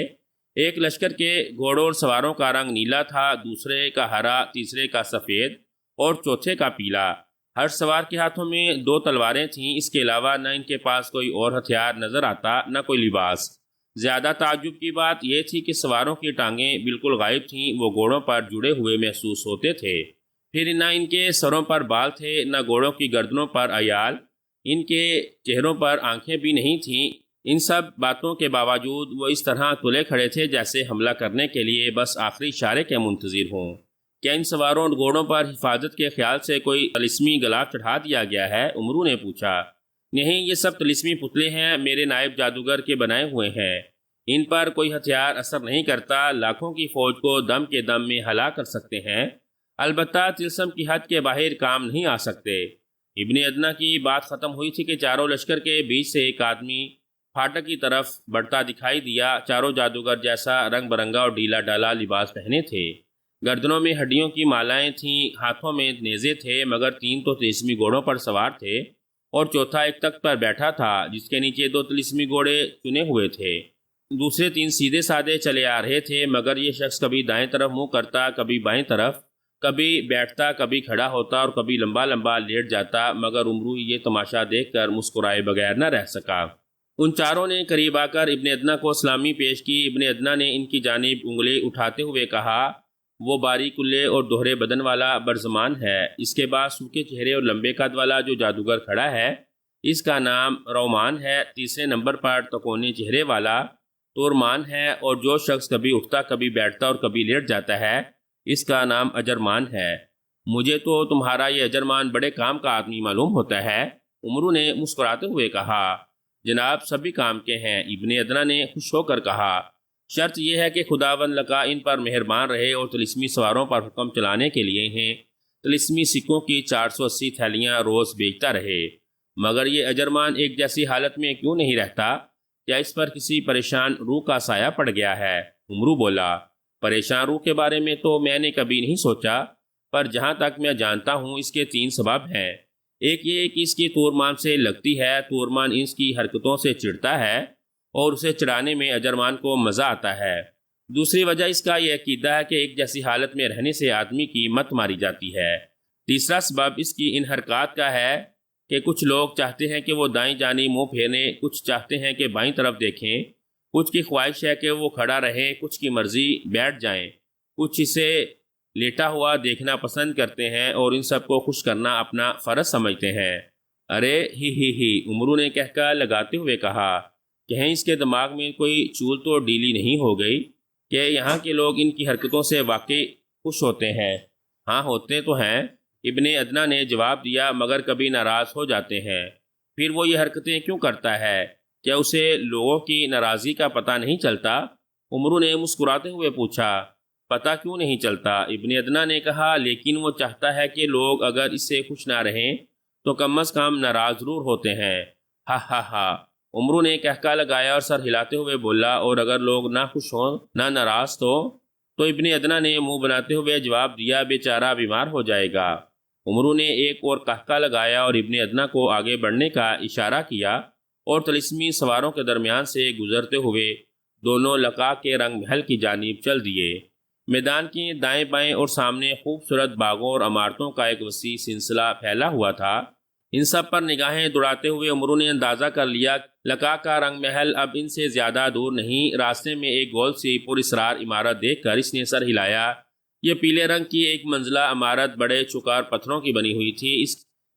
ایک لشکر کے گھوڑوں اور سواروں کا رنگ نیلا تھا، دوسرے کا ہرا، تیسرے کا سفید اور چوتھے کا پیلا۔ ہر سوار کے ہاتھوں میں 2 تلواریں تھیں۔ اس کے علاوہ نہ ان کے پاس کوئی اور ہتھیار نظر آتا، نہ کوئی لباس۔ زیادہ تعجب کی بات یہ تھی کہ سواروں کی ٹانگیں بالکل غائب تھیں، وہ گھوڑوں پر جڑے ہوئے محسوس ہوتے تھے۔ پھر نہ ان کے سروں پر بال تھے، نہ گھوڑوں کی گردنوں پر عیال، ان کے چہروں پر آنکھیں بھی نہیں تھیں۔ ان سب باتوں کے باوجود وہ اس طرح تلے کھڑے تھے جیسے حملہ کرنے کے لیے بس آخری اشارے کے منتظر ہوں۔ کیا ان سواروں اور گھوڑوں پر حفاظت کے خیال سے کوئی طلسمی غلاف چڑھا دیا گیا ہے؟ عمرو نے پوچھا۔ نہیں، یہ سب طلسمی پتلے ہیں، میرے نائب جادوگر کے بنائے ہوئے ہیں۔ ان پر کوئی ہتھیار اثر نہیں کرتا، لاکھوں کی فوج کو دم کے دم میں ہلاک کر سکتے ہیں، البتہ طلسم کی حد کے باہر کام نہیں آ سکتے۔ ابن ادنا کی بات ختم ہوئی تھی کہ چاروں لشکر کے بیچ سے ایک آدمی پھاٹک کی طرف بڑھتا دکھائی دیا۔ چاروں جادوگر جیسا رنگ برنگا اور ڈھیلا ڈالا لباس پہنے تھے، گردنوں میں ہڈیوں کی مالائیں تھیں، ہاتھوں میں نیزے تھے، مگر 3 تو طلسمی گھوڑوں پر سوار تھے اور چوتھا ایک تخت پر بیٹھا تھا جس کے نیچے 2 طلسمی گھوڑے چنے ہوئے تھے۔ دوسرے 3 سیدھے سادے چلے آ رہے تھے، مگر یہ شخص کبھی دائیں طرف منہ کرتا، کبھی بائیں طرف، کبھی بیٹھتا، کبھی کھڑا ہوتا اور کبھی لمبا لمبا لیٹ جاتا، مگر عمرو یہ تماشا دیکھ کر مسکرائے بغیر نہ رہ سکا۔ ان چاروں نے قریب آ کر ابن ادنا کو سلامی پیش کی۔ ابن ادنا نے ان کی جانب انگلی اٹھاتے ہوئے کہا، وہ باریک کلے اور دوہرے بدن والا برزمان ہے۔ اس کے بعد سوکھے چہرے اور لمبے قد والا جو جادوگر کھڑا ہے، اس کا نام رومان ہے۔ تیسرے نمبر پر تکونے چہرے والا تورمان ہے، اور جو شخص کبھی اٹھتا، کبھی بیٹھتا اور کبھی لیٹ جاتا ہے، اس کا نام اجرمان ہے۔ مجھے تو تمہارا یہ اجرمان بڑے کام کا آدمی معلوم ہوتا ہے۔ عمرو نے مسکراتے ہوئے کہا، جناب سبھی کام کے ہیں۔ ابن ادنا نے خوش ہو کر کہا، شرط یہ ہے کہ خداوند لقا ان پر مہربان رہے اور طلسمی سواروں پر حکم چلانے کے لیے انہیں طلسمی سکوں کی 480 تھیلیاں روز بیچتا رہے۔ مگر یہ اجرمان ایک جیسی حالت میں کیوں نہیں رہتا؟ کیا اس پر کسی پریشان روح کا سایہ پڑ گیا ہے؟ عمرو بولا، پریشان روح کے بارے میں تو میں نے کبھی نہیں سوچا، پر جہاں تک میں جانتا ہوں اس کے 3 سبب ہیں۔ ایک یہ کہ اس کی تورمان سے لگتی ہے، تورمان اس کی حرکتوں سے چڑھتا ہے اور اسے چڑھانے میں اجرمان کو مزہ آتا ہے۔ دوسری وجہ اس کا یہ عقیدہ ہے کہ ایک جیسی حالت میں رہنے سے آدمی کی مت ماری جاتی ہے۔ تیسرا سبب اس کی ان حرکات کا ہے کہ کچھ لوگ چاہتے ہیں کہ وہ دائیں جانب منہ پھیریں، کچھ چاہتے ہیں کہ بائیں طرف دیکھیں، کچھ کی خواہش ہے کہ وہ کھڑا رہے، کچھ کی مرضی بیٹھ جائیں، کچھ اسے لیٹا ہوا دیکھنا پسند کرتے ہیں اور ان سب کو خوش کرنا اپنا فرض سمجھتے ہیں۔ ارے ہی عمرو نے کہکا لگاتے ہوئے کہا، کہیں اس کے دماغ میں کوئی چول تو ڈیلی نہیں ہو گئی کہ یہاں کے لوگ ان کی حرکتوں سے واقعی خوش ہوتے ہیں؟ ہاں ہوتے تو ہیں، ابن ادنا نے جواب دیا، مگر کبھی ناراض ہو جاتے ہیں۔ پھر وہ یہ حرکتیں کیوں کرتا ہے؟ کیا اسے لوگوں کی ناراضی کا پتہ نہیں چلتا؟ عمرو نے مسکراتے ہوئے پوچھا، پتہ کیوں نہیں چلتا؟ ابن ادنا نے کہا، لیکن وہ چاہتا ہے کہ لوگ اگر اس سے خوش نہ رہیں تو کم از کم ناراض ضرور ہوتے ہیں۔ ہا ہا ہا عمرو نے کہکا لگایا اور سر ہلاتے ہوئے بولا، اور اگر لوگ نہ خوش ہوں نہ ناراض تو ابن ادنا نے منہ بناتے ہوئے جواب دیا، بیچارہ بیمار ہو جائے گا۔ عمرو نے ایک اور کہکا لگایا اور ابن ادنا کو آگے بڑھنے کا اشارہ کیا اور طلسمی سواروں کے درمیان سے گزرتے ہوئے دونوں لقا کے رنگ محل کی جانب چل دیے۔ میدان کی دائیں بائیں اور سامنے خوبصورت باغوں اور عمارتوں کا ایک وسیع سلسلہ پھیلا ہوا تھا۔ ان سب پر نگاہیں دوڑاتے ہوئے عمرو نے اندازہ کر لیا لقا کا رنگ محل اب ان سے زیادہ دور نہیں۔ راستے میں ایک گول سی پر اسرار عمارت دیکھ کر اس نے سر ہلایا۔ یہ پیلے رنگ کی ایک منزلہ عمارت بڑے چوکار پتھروں کی بنی ہوئی تھی۔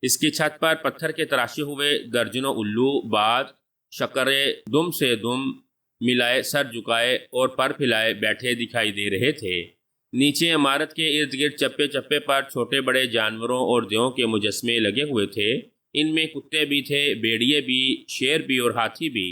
اس کی چھت پر پتھر کے تراشے ہوئے درجنوں الو باز شکرے دم سے دم ملائے سر جھکائے اور پر پھیلائے بیٹھے دکھائی دے رہے تھے۔ نیچے عمارت کے ارد گرد چپے چپے پر چھوٹے بڑے جانوروں اور دیوں کے مجسمے لگے ہوئے تھے۔ ان میں کتے بھی تھے، بھیڑیے بھی، شیر بھی اور ہاتھی بھی۔